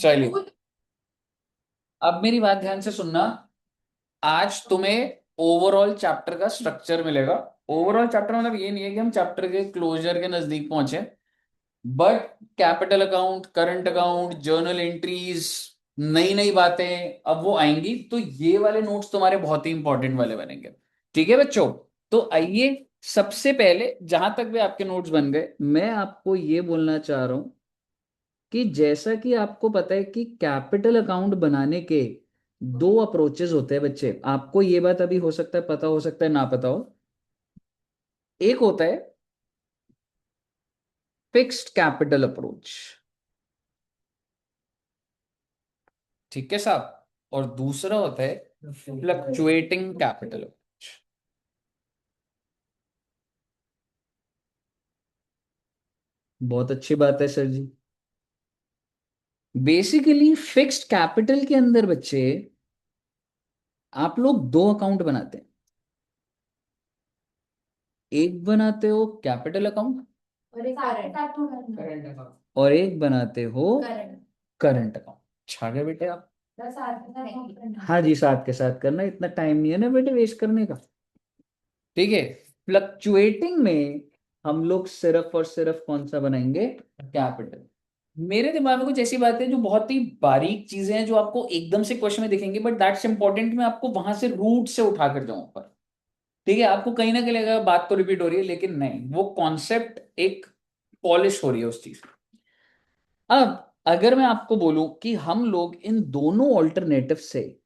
चलिए, अब मेरी बात ध्यान से सुनना। आज तुम्हें ओवरऑल चैप्टर का स्ट्रक्चर मिलेगा। ओवरऑल चैप्टर मतलब ये नहीं है कि हम चैप्टर के क्लोजर के नजदीक पहुंचे, but capital account, current account, journal entries, नई नई बातें अब वो आएंगी, तो ये वाले नोट्स तुम्हारे बहुत ही इंपॉर्टेंट वाले बनेंगे। ठीक है बच्चों? तो आइए, सबसे पहले जहां तक भी आपके नोट्स बन गए, मैं आपको ये बोलना चाह रहा हूं कि जैसा कि आपको पता है कि कैपिटल अकाउंट बनाने के दो अप्रोचेस होते हैं बच्चे। आपको ये बात अभी हो सकता है पता, हो सकता है ना पता हो। एक होता है फिक्स्ड कैपिटल अप्रोच, ठीक है साहब, और दूसरा होता है फ्लक्चुएटिंग कैपिटल अप्रोच। बहुत अच्छी बात है सर जी। बेसिकली फिक्स्ड कैपिटल के अंदर बच्चे आप लोग दो अकाउंट बनाते हैं। एक बनाते हो कैपिटल अकाउंट और एक करंट अकाउंट। और एक बनाते हो करंट। Current account. छा गए बेटे आप। बस साथ में साथ करना। हाँ जी, साथ के साथ करना, इतना टाइम नहीं है ना बेटे वेस्ट करने का। ठीक है। फ्लक्चुएटिंग में हम लोग सिर्फ और सिर्फ कौन सा बनाएंगे? कैपिटल। मेरे दिमाग में कुछ ऐसी बातें जो बहुत ही बारीक चीजें हैं, जो आपको एकदम से क्वेश्चन में दिखेंगी, बट दैट्स इंपॉर्टेंट। मैं आपको वहां से रूट से उठा कर जाऊं ऊपर। ठीक है, आपको कहीं ना कहीं लगेगा बात तो रिपीट हो रही है, लेकिन नहीं, वो कॉन्सेप्ट एक पॉलिश हो रही है उस चीज। अब अगर मैं आपको बोलूं कि हम लोग इन दोनों ऑल्टरनेटिव से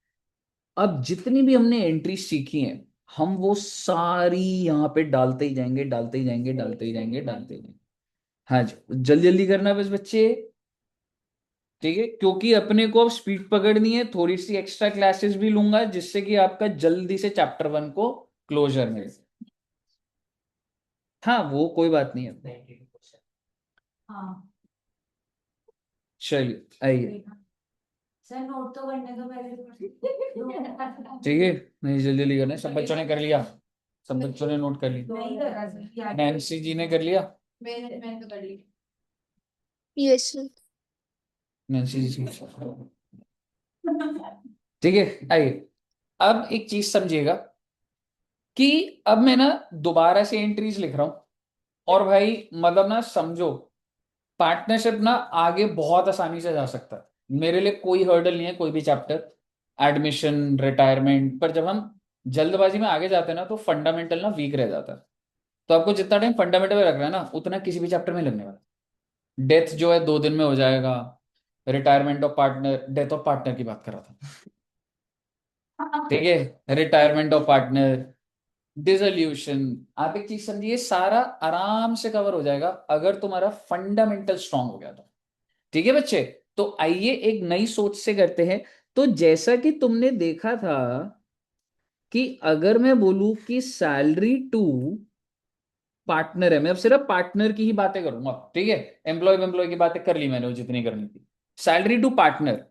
अब जितनी भी हमने एंट्री सीखी हैं, हम वो सारी यहाँ पे डालते ही जाएंगे, डालते ही जाएंगे, डालते ही जाएंगे, डालते ही जाएंगे। हाँ जी, जल्दी जल्दी करना बस बच्चे। ठीक है, क्योंकि अपने को अब स्पीड पकड़नी है, थोड़ी सी एक्स्ट्रा क्लासेस भी लूंगा जिससे कि आपका जल्दी से चैप्टर 1 को क्लोजर मिले। हाँ, वो कोई बात नहीं है। हाँ। चलिए आइए। सर नोट तो करने दो पहले। ठीक है, नहीं जल्दी जल्दी करना है। सब बच्चों ने कर लिया? सब बच्चों ने नोट कर लिया? नहीं कर रहा सर। नैन्सी जी ने कर लिया? मैंने तो कर ली। Yes sir. नैन्सी जी। ठीक है आइए। अब एक चीज समझिएगा कि अब मैं ना दोबारा से एंट्रीज लिख रहा हूं, और भाई मतलब ना समझो, पार्टनरशिप ना आगे बहुत आसानी से जा सकता है। मेरे लिए कोई हर्डल नहीं है कोई भी चैप्टर, एडमिशन, रिटायरमेंट, पर जब हम जल्दबाजी में आगे जाते हैं ना, तो फंडामेंटल ना वीक रह जाता है। तो आपको जितना टाइम फंडामेंटल में रख रहा है ना, उतना किसी भी चैप्टर में लगने वाला। डेथ जो है 2 दिन में हो जाएगा। Retirement of partner, death of partner की बात कर रहा था। ठीक है, रिटायरमेंट ऑफ पार्टनर, डिसोल्यूशन, आप एक चीज समझिए, सारा आराम से कवर हो जाएगा अगर तुम्हारा फंडामेंटल स्ट्रांग हो गया तो। ठीक है बच्चे? तो आइए एक नई सोच से करते हैं। तो जैसा कि तुमने देखा था कि अगर मैं बोलूं कि सैलरी टू पार्टनर है, मैं अब सिर्फ पार्टनर की ही बातें करूंगा। ठीक है, एम्प्लॉय एम्प्लॉय की बातें कर ली मैंने, वो जितनी करनी थी। सैलरी टू पार्टनर,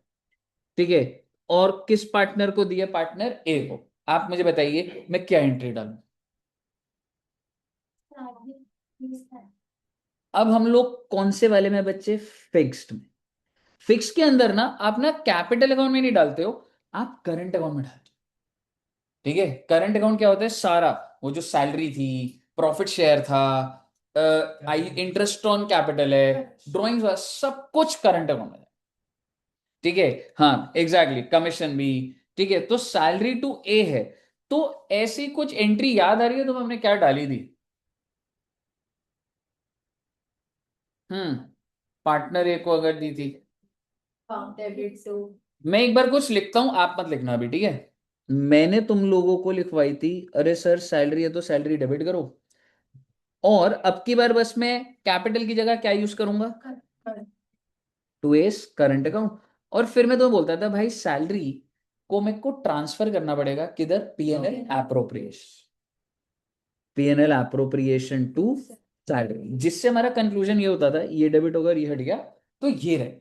ठीक है, और किस पार्टनर को दिया? पार्टनर ए को। आप मुझे बताइए मैं क्या एंट्री डालूं? अब हम लोग कौन से वाले में बच्चे? फिक्स्ड में। फिक्स के अंदर ना आप ना कैपिटल अकाउंट में नहीं डालते हो, आप करंट अकाउंट में डालते हो। ठीक है, करंट अकाउंट क्या होता है? सारा वो जो सैलरी थी, प्रॉफिट शेयर था, आई इंटरेस्ट ऑन कैपिटल है, ड्रॉइंग, सब कुछ करंट अकाउंट में है। ठीक है, हाँ एग्जैक्टली, कमीशन भी। ठीक है, तो सैलरी टू ए है। तो ऐसी कुछ एंट्री याद आ रही है तो हमने क्या डाली थी? पार्टनर ए को अगर दी थी, डेबिट टू। मैं एक बार कुछ लिखता हूं, आप मत लिखना अभी, ठीक है? मैंने तुम लोगों को लिखवाई थी, अरे सर सैलरी है तो सैलरी डेबिट करो। और अब की बार बस मैं कैपिटल की जगह क्या यूज करूंगा? To A's current account. और फिर मैं तुम्हें बोलता था भाई सैलरी को मेरे को ट्रांसफर करना पड़ेगा किधर? PNL appropriation. PNL appropriation to salary, जिससे हमारा कंक्लूजन ये होता था, ये डेबिट होगा, ये हट गया, तो ये रहे।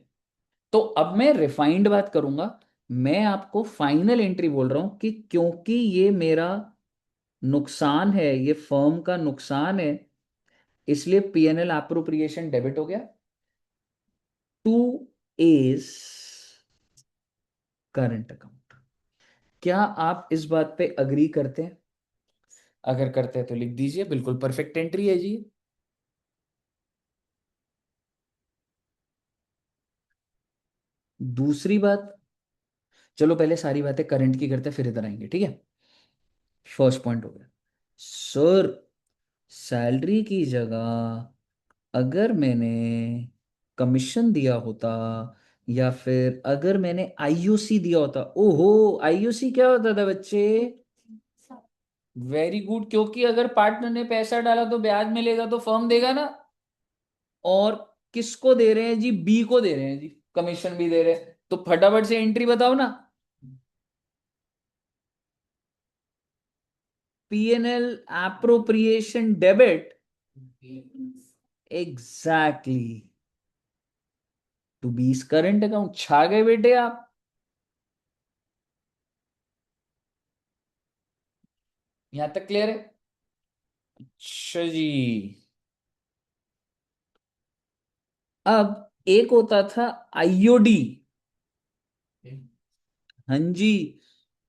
तो अब मैं रिफाइंड बात करूंगा। मैं आपको फाइनल एंट्री बोल रहा हूं कि क्योंकि ये मेरा नुकसान है, ये फर्म का नुकसान है, इसलिए पीएनएल एप्रोप्रिएशन डेबिट हो गया। To A's current account. क्या आप इस बात पे अग्री करते हैं? अगर करते हैं तो लिख दीजिए, बिल्कुल परफेक्ट एंट्री है जी। दूसरी बात, चलो पहले सारी बातें करंट की करते हैं फिर इधर आएंगे, ठीक है। फर्स्ट पॉइंट हो गया सर, सैलरी की जगह अगर मैंने कमीशन दिया होता या फिर अगर मैंने आईओसी दिया होता। ओहो, आईओसी क्या होता था बच्चे? वेरी गुड, क्योंकि अगर पार्टनर ने पैसा डाला तो ब्याज मिलेगा तो फर्म देगा ना। और किसको दे रहे हैं जी? बी को दे रहे हैं जी, कमीशन भी दे रहे हैं। तो फटाफट से एंट्री बताओ ना। PNL appropriation debit. Exactly, to B's current account. छा गए बेटे आप। यहां तक क्लियर है? अच्छा जी। अब एक होता था आईओडी। हाँ जी,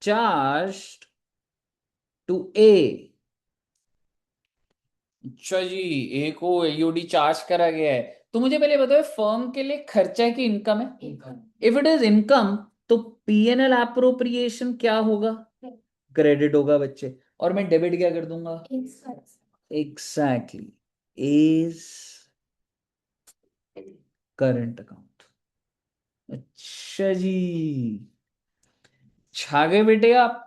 चार्ज टू ए। अच्छा जी, ए को आईओडी चार्ज करा गया है। तो मुझे पहले बताओ, फर्म के लिए खर्चा है कि इनकम है? इफ इट इज इनकम तो पीएनएल एप्रोप्रिएशन क्या होगा? क्रेडिट होगा बच्चे। और मैं डेबिट क्या कर दूंगा? Exactly, is current account. अच्छा जी, छा गए बेटे आप।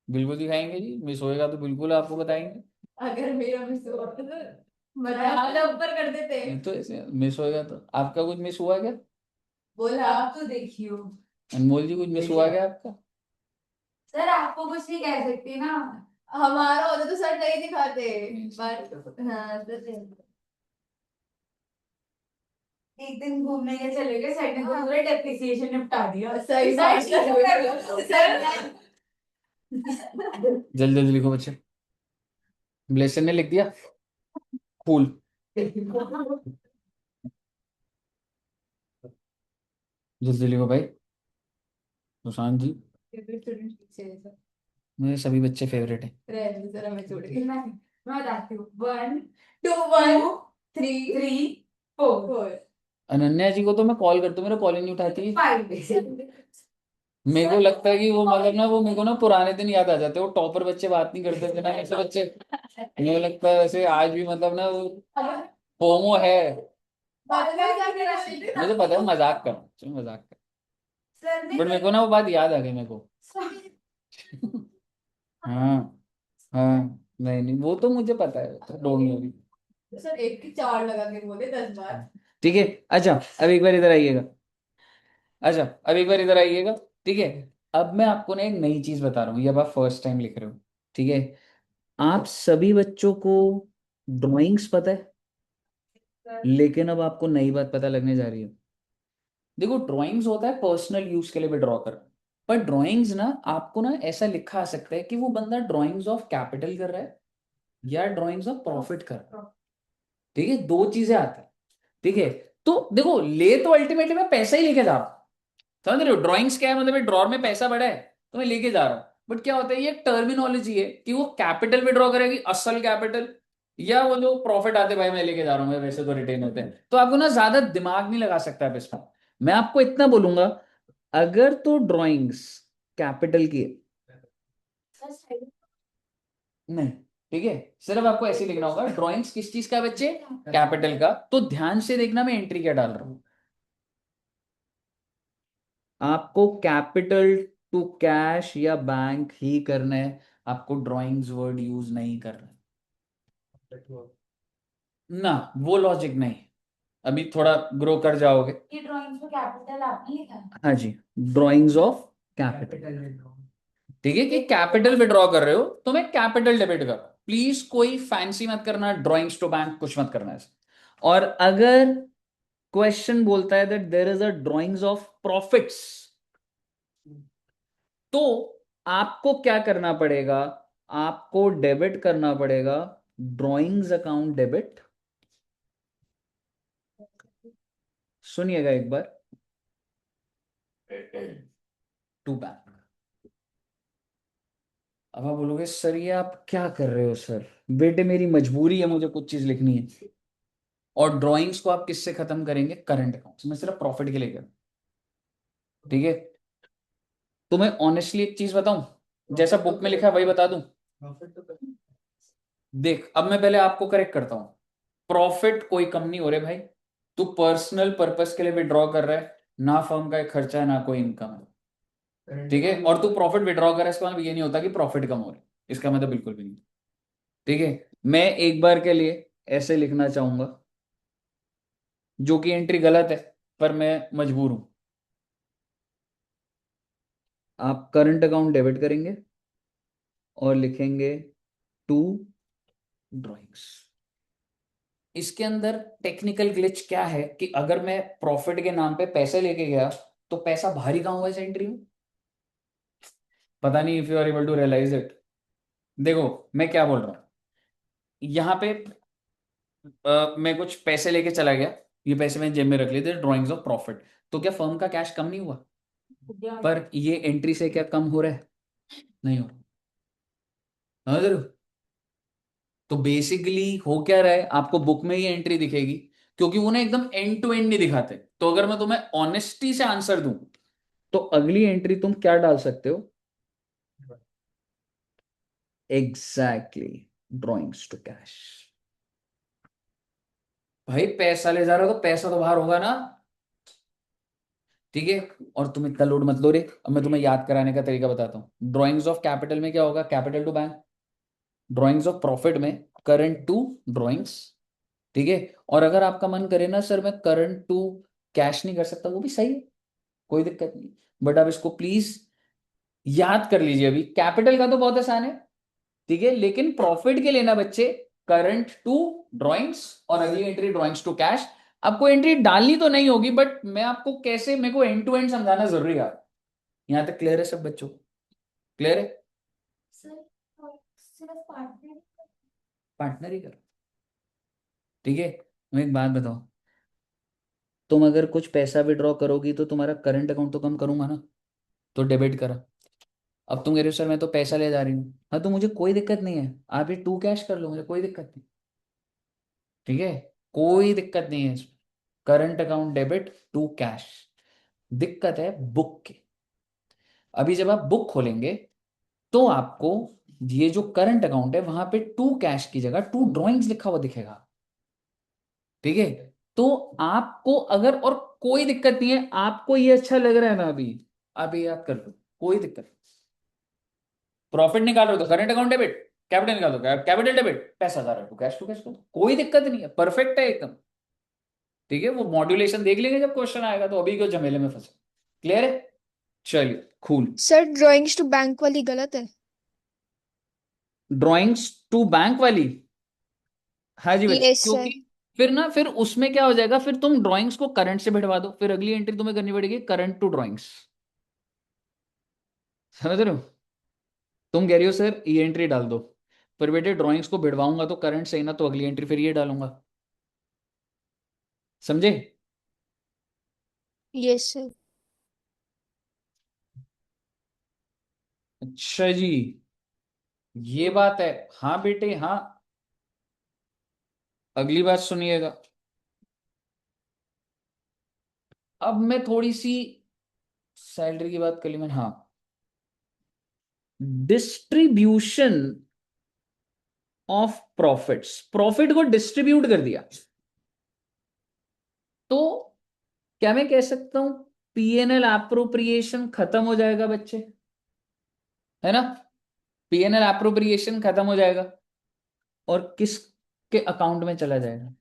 बिल्कुल दिखाएंगे जी, मिस होएगा तो बिल्कुल आपको बताएंगे। अगर मेरा मिस हुआ तो मजा ऊपर कर देते। नहीं तो ऐसे मिस होएगा तो आपका कुछ मिस हुआ क्या? बोला आप तो देखियो। अनमोल जी, कुछ मिस हुआ क्या आपका? सर आपको कुछ नहीं कह सकती ना, हमारा होता तो सर नहीं दिखाते। पर हाँ सर, एक दिन घूमने के चले गए, सर ने तो पूरा डेप्रिसिएशन निपटा दिया। सही बात है सर। जल्दी जल्दी लिखो बच्चे। ब्लेसर ने लिख दिया, कूल। जल्दी लिखो भाई। सुशांत जी, मेरे सभी बच्चे फेवरेट हैं। जरा मैं छोड़ गई। मैं बताती हूँ, 1 2 1 3 4। अनन्या जी को तो मैं कॉल करता हूँ, मेरा कॉल ही नहीं उठाती है। 5 मेरे को लगता है कि वो मतलब ना, वो मेरे को ना पुराने दिन याद आ जाते हैं। वो टॉपर बच्चे बात नहीं करते थे ना, ऐसे बच्चे। मेरे को लगता है वैसे आज भी मतलब ना वो फोमो है। मुझे पता है, मजाक कर, चलो मजाक कर। बट मेरे को ना वो बात याद आ गई मेरे को। हाँ, हाँ, नहीं नहीं, वो तो मुझे पता है, डोंट वरी। सर एक की 4 लगा के बोले 10 बार। ठीक है। अच्छा, अब एक बार इधर आइएगा। अच्छा, अब एक बार इधर आइएगा। ठीक है, अब मैं आपको ना एक नई चीज बता रहा हूँ, ये अब आप फर्स्ट टाइम लिख रहे हो। ठीक है, आप सभी बच्चों को ड्राइंग्स पता है, लेकिन अब आपको नई बात पता लगने जा रही है। देखो, ड्राइंग्स होता है पर्सनल यूज के लिए भी ड्रॉ कर, पर ड्राइंग्स ना आपको ना ऐसा लिखा आ सकता है कि वो बंदा ड्राइंग्स ऑफ कैपिटल कर रहा है या ड्राइंग्स ऑफ प्रॉफिट कर रहा है। ठीक है, दो चीजें आती है। ठीक है, तो देखो, ले तो अल्टीमेटली मैं पैसा ही लेके जा रहा हूँ। समझ रहे हो? ड्राइंग्स क्या है, मतलब ड्रॉर में पैसा बड़ा है तो मैं लेके जा रहा हूँ। बट क्या होता है, ये टर्मिनोलॉजी है कि वो कैपिटल विड्रॉ करेगी, असल कैपिटल, या वो जो प्रॉफिट आते भाई मैं लेके जा रहा हूँ, मैं वैसे तो रिटेन होते हैं। तो आपको ना ज्यादा दिमाग नहीं लगा सकता आप इसमें। मैं आपको इतना बोलूंगा, अगर तो ड्राइंग्स कैपिटल की नहीं, ठीक है, सिर्फ आपको ऐसे लिखना होगा ड्राइंग्स किस चीज का है बच्चे? कैपिटल का। तो ध्यान से देखना मैं एंट्री क्या डाल रहा हूं। आपको कैपिटल टू कैश या बैंक ही करना है, आपको ड्राइंग्स वर्ड यूज नहीं करना है ना। वो लॉजिक नहीं, अभी थोड़ा ग्रो कर जाओगे। ये ड्राइंग को कैपिटल आपने लिखा है? हाँ जी, ड्राइंग्स ऑफ कैपिटल। ठीक है, कि कैपिटल विड्रॉ कर रहे हो तो मैं कैपिटल डेबिट कर रहा हूं। प्लीज कोई फैंसी मत करना, ड्राइंग्स टू बैंक कुछ मत करना ऐसे। और अगर क्वेश्चन बोलता है that there is a drawings of profits, तो आपको क्या करना पड़ेगा? आपको डेबिट करना पड़ेगा ड्राइंग्स अकाउंट डेबिट। सुनिएगा एक बार, टू बैंक। अब आप बोलोगे सर ये आप क्या कर रहे हो सर? बेटे मेरी मजबूरी है, मुझे कुछ चीज लिखनी है। और ड्राइंग्स को आप किससे खत्म करेंगे? करंट अकाउंट में, सिर्फ प्रॉफिट के लिए कर। ठीक है, तो मैं ऑनेस्टली एक चीज बताऊं, जैसा बुक में लिखा है वही बता दूं। देख अब मैं पहले आपको करेक्ट करता हूं, प्रॉफिट कोई कम नहीं हो रहे भाई। तू पर्सनल पर्पस के लिए विड्रॉ कर रहा है, ना फर्म का एक खर्चा है ना कोई इनकम है। ठीक है, और तू प्रॉफिट विड्रॉ कर रहा है, इसका मतलब ये नहीं होता कि प्रॉफिट कम हो रहा है, इसका मतलब बिल्कुल भी नहीं। ठीक है, मैं एक बार के लिए ऐसे लिखना चाहूंगा, जो कि एंट्री गलत है पर मैं मजबूर हूं। आप करंट अकाउंट डेबिट करेंगे और लिखेंगे टू ड्राइंग्स। इसके अंदर टेक्निकल ग्लिच क्या है कि अगर मैं प्रॉफिट के नाम पे पैसे लेके गया तो पैसा बाहर ही कहाँ हुआ इस एंट्री में? पता नहीं if you are able to realise it. देखो मैं क्या बोल रहा हूं, यहाँ पे मैं कुछ पैसे लेके चला गया, ये पैसे मैंने जेब में रख लिए थे, ड्रॉइंग्स ऑफ प्रॉफिट। तो क्या फर्म का कैश कम नहीं हुआ? पर ये एंट्री से क्या कम हो रहा है? नहीं हो रहा। समझ रहे हो? तो बेसिकली हो क्या रहा है, आपको बुक में ही एंट्री दिखेगी, क्योंकि वो ना एकदम एंड टू एंड नहीं दिखाते। तो अगर मैं तुम्हें ऑनेस्टी से आंसर दूं, तो अगली एंट्री तुम क्या डाल सकते हो? Exactly, drawings to cash. भाई पैसा ले जा रहा हो तो पैसा तो बाहर होगा ना। ठीक है, और तुम इतना लोड मत लो रे, अब मैं तुम्हें याद कराने का तरीका बताता हूँ। ड्रॉइंग्स ऑफ कैपिटल में क्या होगा? Capital to bank. Drawings of profit में करंट टू ड्रॉइंग्स। ठीक है, और अगर आपका मन करे ना सर मैं करंट टू कैश नहीं कर सकता, वो भी सही है, कोई दिक्कत नहीं। बट आप इसको प्लीज याद कर लीजिए, अभी कैपिटल का तो बहुत आसान है। ठीक है, लेकिन प्रॉफिट के लेना बच्चे, करंट टू ड्रॉइंग्स और अगली एंट्री ड्रॉइंग्स टू कैश। आपको एंट्री डालनी तो नहीं होगी, बट मैं आपको कैसे, मेरे को एंड टू एंड समझाना जरूरी है। यहां तक क्लियर है सब बच्चों? क्लियर है? सर सिर्फ पार्टनर। पार्टनर ही कर। ठीक है, मैं एक बात बताओ, तुम अगर कुछ पैसा विड्रॉ करोगी तो तुम्हारा करंट अकाउंट तो कम करूंगा ना, तो डेबिट करा। अब तुम कह रहे हो सर मैं तो पैसा ले जा रही हूँ, हाँ तो मुझे कोई दिक्कत नहीं है, आप ये टू कैश कर लो, मुझे कोई दिक्कत नहीं। ठीक है, कोई दिक्कत नहीं है इसमें। Current account debit to cash. दिक्कत है बुक की। अभी जब आप बुक खोलेंगे तो आपको ये जो करंट अकाउंट है वहां पे टू कैश की जगह टू ड्रॉइंग्स लिखा हुआ दिखेगा। ठीक है, तो आपको अगर, और कोई दिक्कत नहीं है, आपको ये अच्छा लग रहा है ना अभी, आप ये याद कर लो, कोई दिक्कत नहीं। प्रॉफिट निकाल रहे हो तो करंट अकाउंट डेबिट, कैपिटल निकाल दो कैपिटल डेबिट, पैसा जा रहा है टू कैश कर दो, कोई दिक्कत नहीं है, परफेक्ट है एकदम। ठीक है, वो मॉड्यूलेशन देख लेंगे जब क्वेश्चन आएगा, तो अभी क्यों झमेले में फंसे? क्लियर है? चलिए cool. Sir drawings to bank वाली गलत है। ड्राइंग्स टू बैंक वाली, हाँ जी बच्चे, यस क्योंकि सर। फिर ना, फिर उसमें क्या हो जाएगा, फिर तुम ड्राइंग्स को करंट से भिड़वा दो, फिर अगली एंट्री तुम्हें करनी पड़ेगी करंट टू ड्राइंग्स। समझ रहे हो? तुम कह रही हो सर ये एंट्री डाल दो, पर बेटे ड्राइंग्स को भिड़वाऊंगा तो करंट से ही ना, तो अगली एंट्री फिर ये डालूंगा। समझे? Yes sir. अच्छा जी, ये बात है। हाँ बेटे हाँ, अगली बात सुनिएगा। अब मैं थोड़ी सी सैलरी की बात कर ली मैंने, हाँ। डिस्ट्रीब्यूशन ऑफ प्रॉफिट्स, प्रॉफिट को डिस्ट्रीब्यूट कर दिया, तो क्या मैं कह सकता हूं पीएनएल एप्रोप्रिएशन खत्म हो जाएगा बच्चे? है ना? पीएनएल एप्रोप्रिएशन खत्म हो जाएगा, और किसके अकाउंट में चला जाएगा?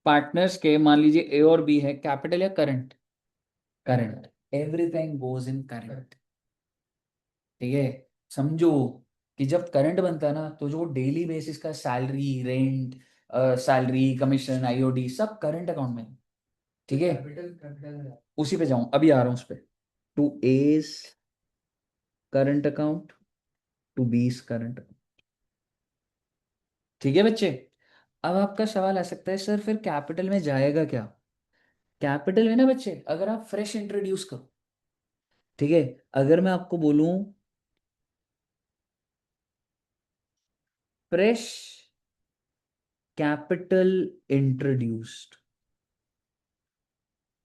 पार्टनर्स के। मान लीजिए ए और बी है, कैपिटल या current? Current. Everything goes in current. ठीक है, समझो कि जब करंट बनता है ना, तो जो डेली बेसिस का salary, rent, salary, commission, IOD, सब करंट अकाउंट में। ठीक है, उसी पे जाऊं, अभी आ रहा हूं उस पे। To A's current account, to B's current. ठीक है बच्चे, अब आपका सवाल आ सकता है सर फिर कैपिटल में जाएगा क्या? कैपिटल में ना बच्चे, अगर आप फ्रेश इंट्रोड्यूस करो, ठीक है, अगर मैं आपको बोलूं फ्रेश कैपिटल इंट्रोड्यूस्ड,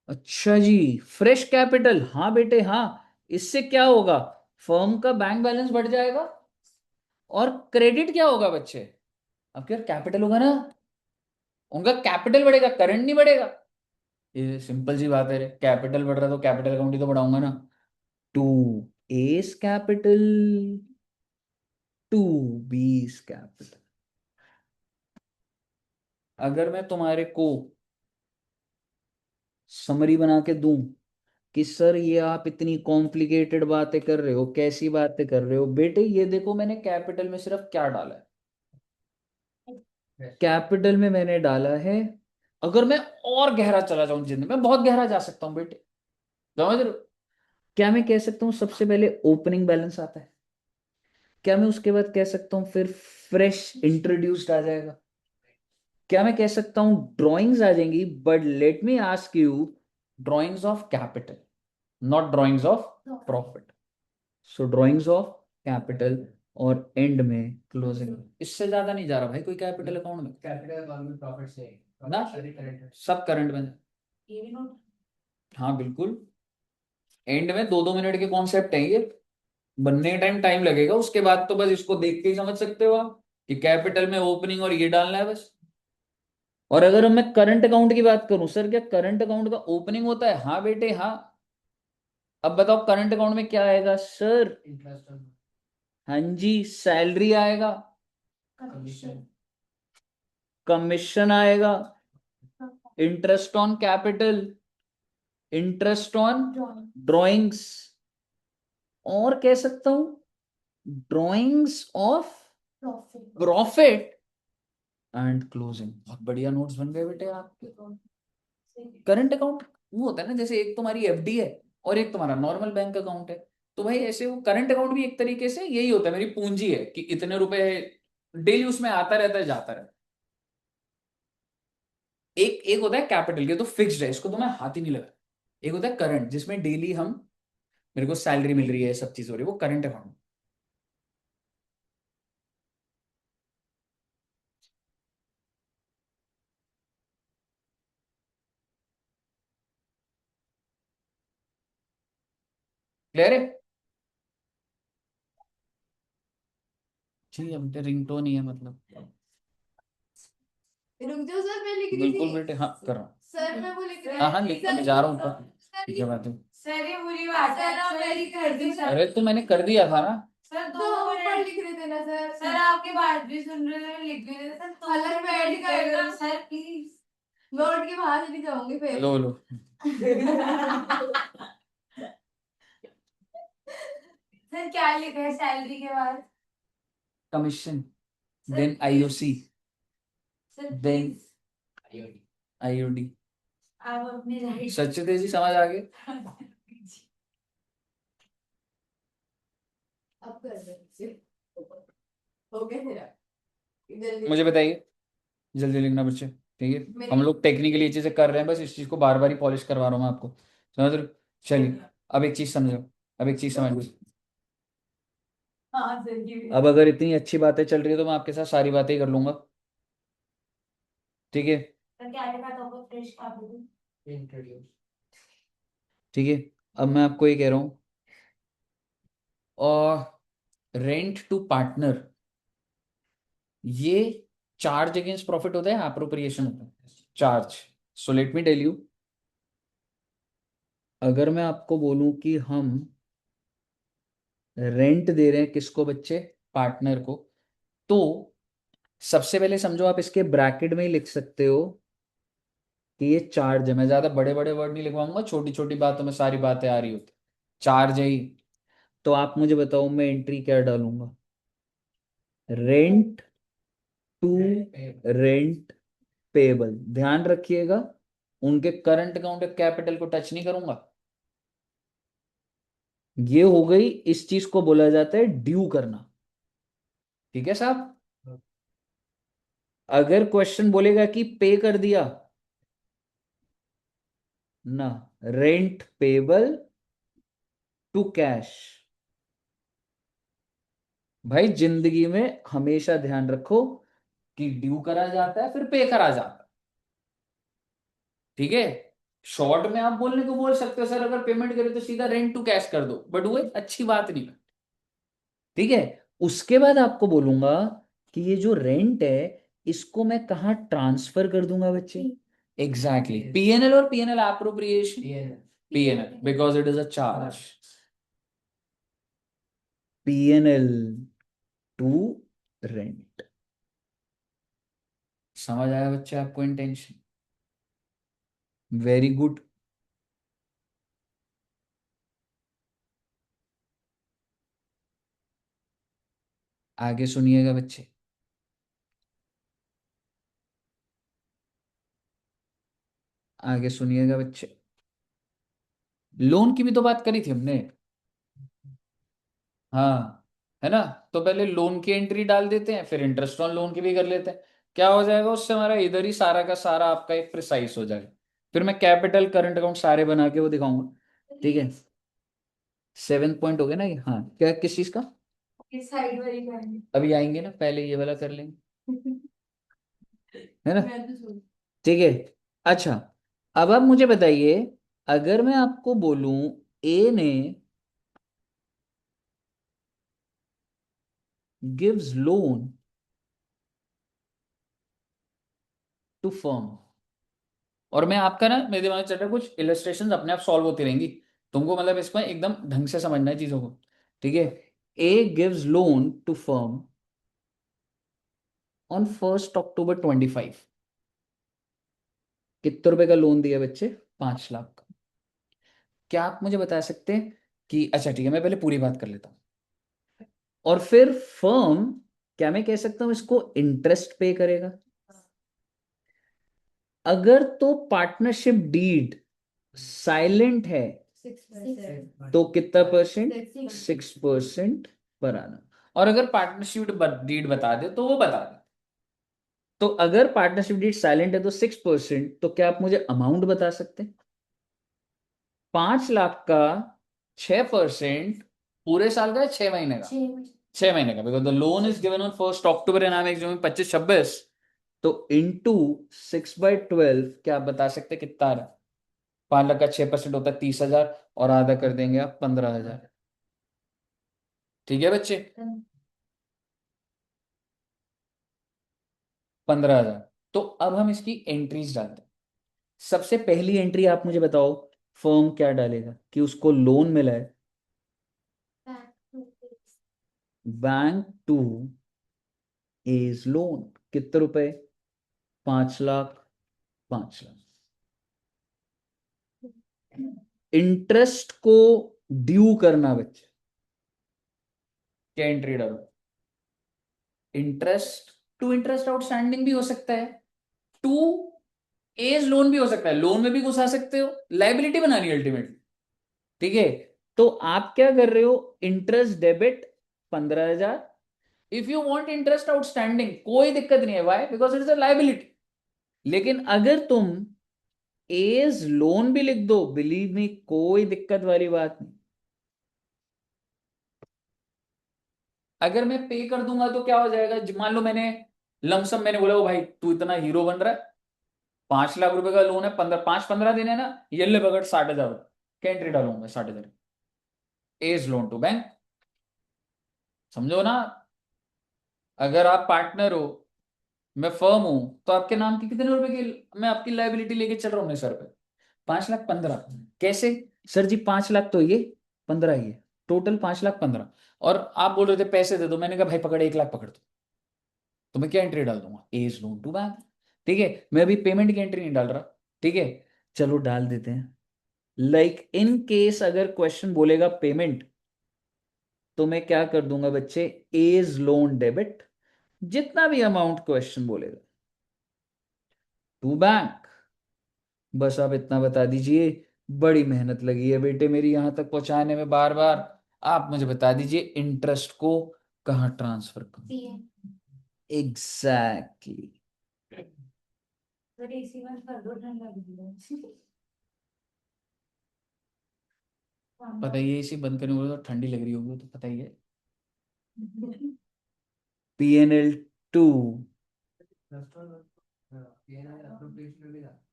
अच्छा जी, फ्रेश कैपिटल, हाँ बेटे हाँ, इससे क्या होगा, फर्म का बैंक बैलेंस बढ़ जाएगा और क्रेडिट क्या होगा बच्चे, आपके यार कैपिटल होगा ना, उनका कैपिटल बढ़ेगा, करंट नहीं बढ़ेगा। ये सिंपल सी बात है रे, कैपिटल बढ़ रहा है तो कैपिटल अकाउंट ही तो बढ़ाऊंगा ना, टू एस कैपिटल टू बीस कैपिटल। अगर मैं तुम्हारे को समरी बना के दूं कि सर ये आप इतनी कॉम्प्लिकेटेड बातें कर रहे हो, कैसी बातें कर रहे हो बेटे, ये देखो मैंने कैपिटल में सिर्फ क्या डाला है, कैपिटल में मैंने डाला है, अगर मैं और गहरा चला जाऊं जिंदगी में बहुत गहरा जा सकता हूं बेटे, समझ रहे हो? क्या मैं कह सकता हूं सबसे पहले ओपनिंग बैलेंस आता है, क्या मैं उसके बाद कह सकता हूं फिर फ्रेश इंट्रोड्यूस्ड आ जाएगा, क्या मैं कह सकता हूं ड्राइंग्स आ जाएंगी, but let me ask you, drawings of capital not drawings of profit, so drawings of capital और एंड में क्लोजिंग, इससे ज्यादा नहीं जा रहा भाई कोई कैपिटल अकाउंट में, कैपिटल अकाउंट में प्रॉफिट से ना, सब करंट में, हाँ बिल्कुल, एंड में 2-2 मिनट के कॉन्सेप्ट है ये, बनने टाइम टाइम लगेगा, उसके बाद तो बस इसको देख के ही समझ सकते हो आप कि कैपिटल में ओपनिंग और ये डालना है बस। और अगर मैं करंट अकाउंट की बात करूं, सर क्या करंट अकाउंट का ओपनिंग होता है, हाँ बेटे हाँ, अब बताओ करंट अकाउंट में क्या आएगा सर, हाँ जी सैलरी आएगा, कमीशन आएगा, interest on capital, interest on drawings, और कह सकता हूं drawings of profit and closing. बहुत बढ़िया नोट्स बन गए बेटे आपके। करंट अकाउंट वो होता है ना, जैसे एक तुम्हारी एफडी है और एक तुम्हारा नॉर्मल बैंक अकाउंट है, तो भाई ऐसे वो करंट अकाउंट भी एक तरीके से यही होता है, मेरी पूंजी है कि इतने रुपए डेली उसमें आता रहता है जाता रहता है। एक एक होता है कैपिटल के तो फिक्स्ड है, इसको तो मैं हाथ ही नहीं लगा। एक होता है करंट जिसमें डेली हम, मेरे को सैलरी मिल रही है, सब चीज हो रही है, वो करंट अकाउंट। क्लियर है जी, अब रिंगटोन ही है मतलब, रुक जाओ सर, मैं लिख रही बिल्कुल थी। बेटे हाँ कर रहा हूँ, सर मैं वो लिख रही हाँ हाँ लिख, मैं जा रहा हूँ ऊपर, ठीक है बात है। सर ये बुरी बात है, आप मेरी कर दी सर। अरे तो मैंने कर दिया था ना, सर दो ऊपर लिख रहे थे ना सर। सर आपकी बात भी सुन रहे थे, लिख भी रहे थे सर, तो अलग बैठ कर सर प्लीज, मैं उठ के बाहर चली जाऊंगी फिर। लो लो, सर क्या लिखा है सैलरी के बाद? Commission, then IOC, sir then please IOD. आप अपनी राइट सच्चे जी समझ आ गए। अब कर दो, हो गया तेरा, जल्दी मुझे बताइए, जल्दी लिखना बच्चे, ठीक है, मेरी हम लोग टेक्निकली ये चीजें कर रहे हैं, बस इस चीज को बार बार ही पॉलिश करवा रहा हूँ मैं आपको, समझ रहे हो? चलिए, अब एक चीज समझो, अब एक चीज समझ लो, हाँ सर की अब अगर इतनी अच्छी बातें चल रही है तो मैं आपके साथ सारी बातें ही कर लूंगा, ठीक है, सर क्या लिखा था वो फ्रेश कैपिटल? ठीक है, अब मैं आपको ये कह रहा हूँ, और रेंट टू पार्टनर, ये चार्ज अगेंस्ट प्रॉफिट होता है, अप्रोप्रिएशन होता है, charge. So let me tell you, अगर मैं आपको बोलूं कि हम रेंट दे रहे हैं किसको बच्चे, पार्टनर को, तो सबसे पहले समझो आप इसके ब्रैकेट में ही लिख सकते हो कि ये चार्ज है, मैं ज्यादा बड़े बड़े वर्ड नहीं लिखवाऊंगा, छोटी छोटी बातों में सारी बातें आ रही होती, चार्ज है ही, तो आप मुझे बताओ मैं एंट्री क्या डालूंगा, रेंट टू रेंट पेबल, ध्यान रखिएगा उनके करंट अकाउंट कैपिटल को टच नहीं करूंगा, ये हो गई, इस चीज को बोला जाता है ड्यू करना, ठीक है साहब। अगर क्वेश्चन बोलेगा कि पे कर दिया ना, रेंट पेबल टू कैश। भाई जिंदगी में हमेशा ध्यान रखो कि ड्यू करा जाता है फिर पे करा जाता है, ठीक है। शॉर्ट में आप बोलने को बोल सकते हो सर अगर पेमेंट करे तो सीधा रेंट टू कैश कर दो, बट वो एक अच्छी बात नहीं है, ठीक है। उसके बाद आपको बोलूंगा कि ये जो रेंट है इसको मैं कहाँ ट्रांसफर कर दूंगा बच्चे। एग्जैक्टली, पीएनएल और PNL appropriation, PNL because it is a charge, PNL to rent. समझ आया बच्चे आपको इंटेंशन? Very good. आगे सुनिएगा बच्चे, आगे सुनिएगा बच्चे। लोन की भी तो बात करी थी हमने, हाँ, है ना। तो पहले लोन की एंट्री डाल देते हैं फिर इंटरेस्ट ऑन लोन की भी कर लेते हैं। क्या हो जाएगा उससे, हमारा इधर ही सारा का सारा आपका एक प्रिसाइज हो जाएगा। फिर मैं कैपिटल करंट अकाउंट सारे बना के वो दिखाऊंगा, ठीक है। 7 पॉइंट हो गया ना ये, हाँ क्या किस चीज का, साइड वाली करनी। अभी आएंगे ना, पहले ये वाला कर लेंगे, है ना, मैं तो सोच ठीक है। अच्छा, अब आप मुझे बताइए, अगर मैं आपको बोलूं ए ने गिव्स लोन टू फर्म, और मैं आपका ना मेरे दिमाग में चल रहा है कुछ इलस्ट्रेशंस अपने आप सॉल्व होती रहेंगी, तुमको मतलब इसमें एकदम ढंग से समझना है चीजों को, ठीक है। A gives loan to firm on 1 October 25। कितने रुपए का लोन दिया बच्चे? 5 लाख का। क्या आप मुझे बता सकते हैं कि, अच्छा ठीक है मैं पहले पूरी बात कर लेता हूँ, और फिर फर्म, क्या मैं कह सकता हूं इसको इंटरेस्ट पे करेगा? अगर तो पार्टनरशिप डीड साइलेंट है 6%। तो कितना परसेंट? 6% पर आना। और अगर पार्टनरशिप डीड बता दे तो वो बता दे। तो अगर पार्टनरशिप डीड साइलेंट है तो 6%, तो क्या आप मुझे अमाउंट बता सकते हैं? 5 लाख का 6% पूरे साल का है, 6 महीने का? 6 महीने का, because the loan is given on 1 October and I am 25-26, तो इंटू 6/12, क्या आप बता सकते हैं कितना आ रहा है? 5 लाख का 6% होता है 30,000, और आधा कर देंगे आप 15,000, ठीक है बच्चे। 15,000। तो अब हम इसकी एंट्रीज डालते हैं। सबसे पहली एंट्री आप मुझे बताओ, फर्म क्या डालेगा कि उसको लोन मिला है? बैंक टू इज लोन, कितने रुपए? 5 लाख, 5 लाख। इंटरेस्ट को ड्यू करना बच्चे, क्या एंट्री डालो? इंटरेस्ट टू इंटरेस्ट आउटस्टैंडिंग भी हो सकता है, टू एज लोन भी हो सकता है, लोन में भी घुसा सकते हो, लाइबिलिटी बनानी अल्टीमेटली, ठीक है। तो आप क्या कर रहे हो? Interest debit 15,000। If you want interest outstanding कोई दिक्कत नहीं है, why? Because it is a liability. लेकिन अगर तुम एज लोन भी लिख दो, बिलीव मी कोई दिक्कत वाली बात नहीं। अगर मैं पे कर दूंगा तो क्या हो जाएगा, मान लो मैंने लमसम मैंने बोला, ओ भाई तू इतना हीरो बन रहा है, 5 लाख रुपए का लोन है, 15 देने ना, ये ले पकड़ 60,000 रुपए, क्या एंट्री डालूंगा? 60,000 एज लोन टू बैंक। समझो ना, अगर आप पार्टनर हो, मैं फर्म हूं, तो आपके नाम की कितने रुपए की मैं आपकी लाइबिलिटी लेके चल रहा हूँ अपने सर पे? 5 लाख 15। कैसे? सर जी 5 लाख तो ये, 15 ये, टोटल 5 लाख 15। और आप बोल रहे थे पैसे दे दो, मैंने कहा भाई पकड़ 1 लाख पकड़ दो, तो मैं क्या एंट्री डाल दूंगा? एज लोन टू बैंक, ठीक है। मैं अभी पेमेंट की एंट्री नहीं डाल रहा, ठीक है। चलो डाल देते हैं। लाइक इन केस अगर क्वेश्चन बोलेगा पेमेंट, तो मैं क्या कर दूंगा बच्चे? एज लोन डेबिट, जितना भी अमाउंट क्वेश्चन बोलेगा, टू बैंक। बस आप इतना बता दीजिए, बड़ी मेहनत लगी है बेटे मेरी यहां तक पहुंचाने में बार बार, आप मुझे बता दीजिए इंटरेस्ट को कहाँ ट्रांसफर करूं? एग्जैक्टली। पता ही है, इसी बंद करने को तो ठंडी लग रही होगी, तो पता ही है। PNL 2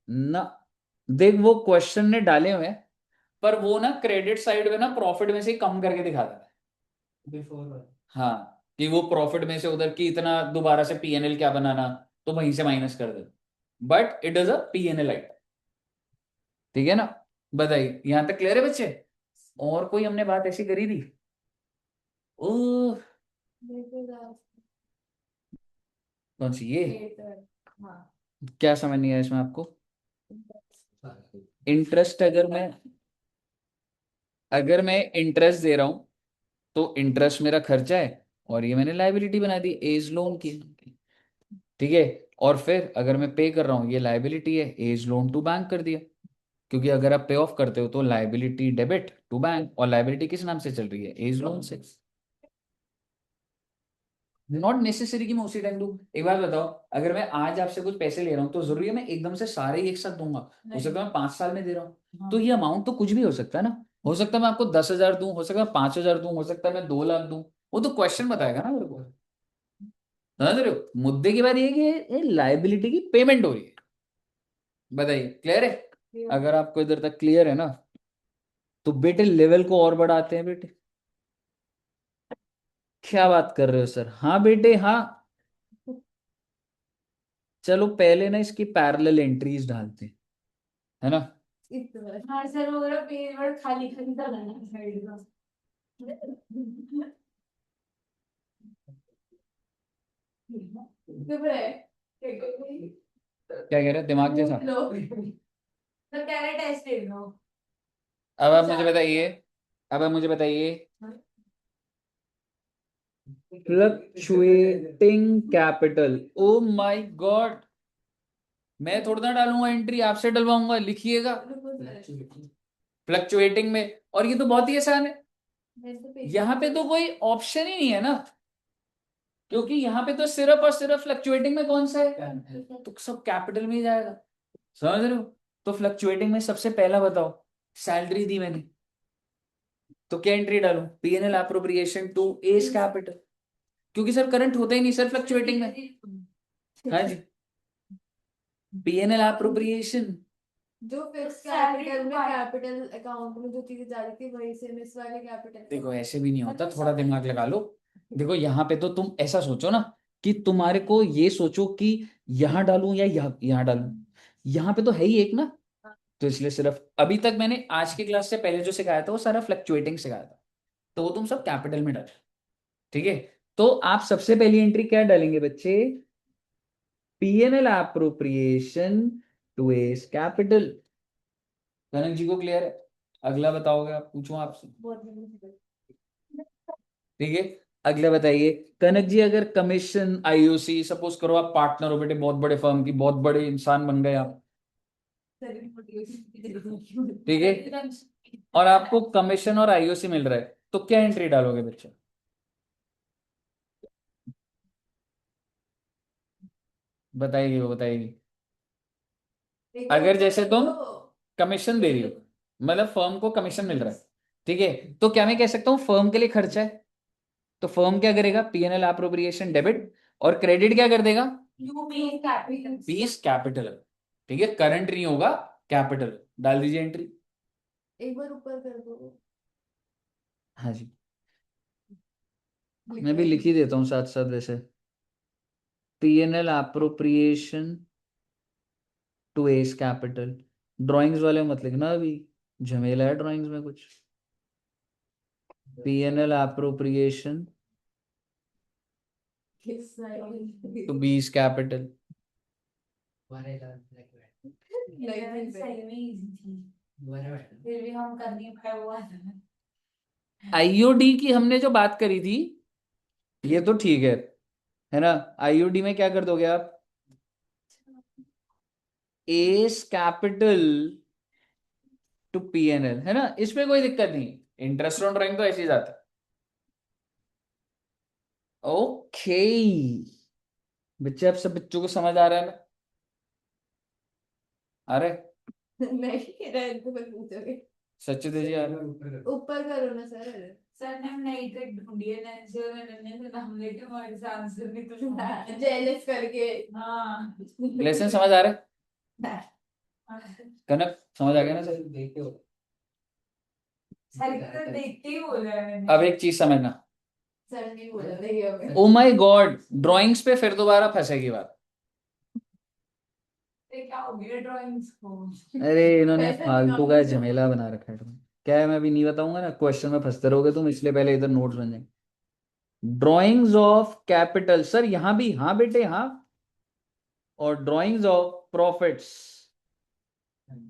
ना, देख वो क्वेश्चन ने डाले हुए हैं, पर वो ना क्रेडिट साइड में ना प्रॉफिट में से ही कम करके दिखा देता है। हाँ, कि वो प्रॉफिट में से उधर की इतना दोबारा से PNL क्या बनाना, तो वहीं से माइनस कर दे, but it is a PNL item. ठीक है ना, बताइए यहां तक क्लियर है बच्चे? और कोई हमने बात ऐसी करी थी? ओ, कौन सी ये? क्या समझ नहीं आया इसमें आपको? इंटरेस्ट, अगर मैं इंटरेस्ट दे रहा हूं, तो इंटरेस्ट मेरा खर्चा है, और ये मैंने लाइबिलिटी बना दी एज लोन की। ठीक है, और फिर अगर मैं पे कर रहा हूँ, ये लाइबिलिटी है, एज लोन टू बैंक कर दिया। क्योंकि अगर आप पे ऑफ करते हो तो लाइबिलिटी डेबिट टू बैंक, और लाइबिलिटी किस नाम से चल रही है? एज लोन से। नॉट नेसेसरी कि मैं उसी टाइम दूं। एक बात बताओ, अगर मैं आज आपसे कुछ पैसे ले रहा हूँ, तो जरूरी है मैं एकदम से सारे ही एक साथ दूंगा? हो सकता है मैं 5 साल में दे रहा हूँ, तो ये अमाउंट तो कुछ भी हो सकता है ना। हो सकता है मैं आपको 10,000 दूं, हो सकता है 5,000 दूं, हो सकता है मैं 2 लाख दूं। वो तो क्वेश्चन बताएगा ना मेरे को। समझ रहे हो? मुद्दे की बात ये है कि ये लाइबिलिटी की पेमेंट हो रही है। बताइए क्लियर है? अगर आपको इधर तक क्लियर है ना, तो बेटे लेवल को और बढ़ाते हैं बेटे। क्या बात कर रहे हो सर? हाँ बेटे हाँ। चलो पहले ना इसकी पैरेलल एंट्रीज डालते हैं, है ना। हाँ सर, वो मेरा पेज वर्ड खाली खाली था ना साइड का। चुप रहे। क्या कह रहे हैं, दिमाग जैसा? लो तो कह रहे टेस्ट ले लो। अब आप मुझे बताइए, अब आप मुझे बताइए, fluctuating capital. Oh my God, मैं थोड़ा ना डालूंगा एंट्री, आपसे डलवाऊंगा, लिखिएगा फ्लक्चुएटिंग में। और ये तो बहुत ही आसान है, यहाँ पे तो कोई ऑप्शन ही नहीं है ना, क्योंकि यहाँ पे तो सिर्फ और सिर्फ फ्लक्चुएटिंग में कौन सा है, तो सब कैपिटल में ही जाएगा। समझ रहे हो? तो फ्लक्चुएटिंग में सबसे पहला बताओ, सैलरी दी मैंने, तो क्या एंट्री डालूं? PNL appropriation to S capital, क्योंकि सर करंट होता ही नहीं सर फ्लक्चुएटिंग में। हाँ जी, PNL अप्रोप्रिएशन। जो फिक्स कैपिटल में कैपिटल अकाउंट में जो चीजें जा रही थी वही से मिस वाले कैपिटल। देखो ऐसे भी नहीं होता, थोड़ा दिमाग लगा लो। देखो यहाँ पे तो तुम ऐसा सोचो ना, कि तुम्हारे को ये सोचो कि यहाँ डालूं या यहाँ डालूं, यहाँ पे तो है ही एक ना। तो इसलिए सिर्फ अभी तक मैंने आज की क्लास से पहले जो सिखाया था वो सारा फ्लक्चुएटिंग सिखाया था, तो वो तुम सब कैपिटल में डालो। ठीक है, तो आप सबसे पहली एंट्री क्या डालेंगे बच्चे? PNL appropriation to S capital. Kanak ji को क्लियर है? अगला बताओगे आप, पूछो आपसे। ठीक है, अगला बताइए। कनक जी, अगर कमीशन IOC, सपोज करो आप पार्टनर हो बेटे बहुत बड़े फर्म की, बहुत बड़े इंसान बन गए आप, ठीक है, और आपको कमीशन और IOC मिल रहा है, तो क्या एंट्री डालोगे बच्चे? बताइए वो बताइएगी। अगर जैसे तुम कमीशन दे रही हो, मतलब फर्म को कमीशन मिल रहा है, ठीक है, तो क्या मैं कह सकता हूँ फर्म के लिए खर्चा है, तो फर्म क्या करेगा? PNL अप्रोप्रिएशन डेबिट, और क्रेडिट क्या कर देगा? Piece capital. ठीक है, करंट नहीं होगा, कैपिटल। डाल दीजिए एंट्री। एक बार ऊपर कर दो। हाँ जी, मैं भी लिख ही देता हूँ साथ साथ वैसे। PNL appropriation to S capital. Drawings वाले मत लिखना अभी, झमेला है ड्राइंग्स में कुछ। PNL अप्रोप्रिएशन टू बीस कैपिटल। सही में इजी थी, फिर भी हम कर नहीं पाए वो वाला। IOD की हमने जो बात करी थी, ये तो ठीक है ना। IOD में क्या कर दोगे आप? एस कैपिटल टू PNL, है ना, इसमें कोई दिक्कत नहीं। इंटरेस्ट ऑन ड्राइंग तो ऐसे ही जाता है। ओके बच्चे, अब सब बच्चों को समझ आ रहा है ना? अरे नहीं, रहने दो, मैं पूछोगे। सच दीजिए यार। ऊपर करो ना सर। सर ने नई ट्रिक ढूंढी है नैन्सी और अनन्या से नाम लेके हमारे से आंसर निकल जेलस करके। हाँ लेसन समझ आ रहा है? हाँ। कनक समझ आ गया ना सर? सर को देख के ही बोला है मैंने। अब एक चीज समझना, सर नहीं बोला देखिए हमें। ओ माय गॉड, ड्राइंग्स पे फिर दोबारा फंसेगी बात। ये क्या हो गया ड्राइंग्स को? अरे इन्होंने पैसा फालतू निकालो का सर। झमेला बना रखा है तुम्हें। क्या है मैं अभी नहीं बताऊंगा ना, क्वेश्चन में फंसते रहोगे तुम, इसलिए पहले इधर नोट्स बन जाएंगे। ड्राइंग्स ऑफ कैपिटल, सर यहां भी हाँ बेटे हाँ, और ड्राइंग्स ऑफ प्रॉफिट्स।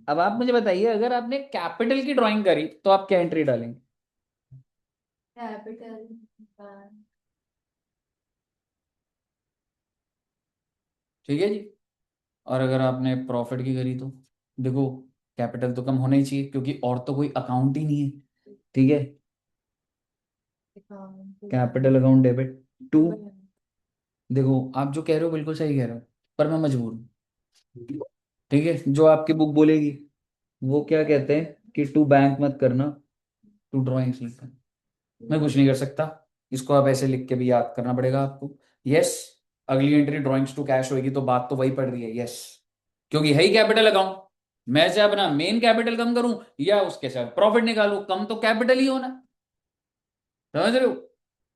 अब आप मुझे बताइए, अगर आपने कैपिटल की ड्राइंग करी तो आप क्या एंट्री डालेंगे? कैपिटल। ठीक है जी। और अगर आपने प्रॉफिट की करी तो देखो, कैपिटल तो कम होना ही चाहिए क्योंकि और तो कोई अकाउंट ही नहीं है। ठीक है, कैपिटल अकाउंट डेबिट टू। देखो आप जो कह रहे हो बिल्कुल सही कह रहे हो, पर मैं मजबूर हूँ। ठीक है, जो आपकी बुक बोलेगी वो क्या कहते हैं कि टू बैंक मत करना, टू ड्राइंग्स लिखना। मैं कुछ नहीं कर सकता, इसको आप ऐसे लिख के भी याद करना पड़ेगा आपको। यस, अगली एंट्री ड्राइंग्स टू कैश होगी तो बात तो वही पड़ रही है। यस, क्योंकि है ही कैपिटल अकाउंट। मैं चाहे अपना मेन कैपिटल कम करूं या उसके साथ प्रॉफिट निकालूं, कम तो कैपिटल ही होना। समझ रहे हो?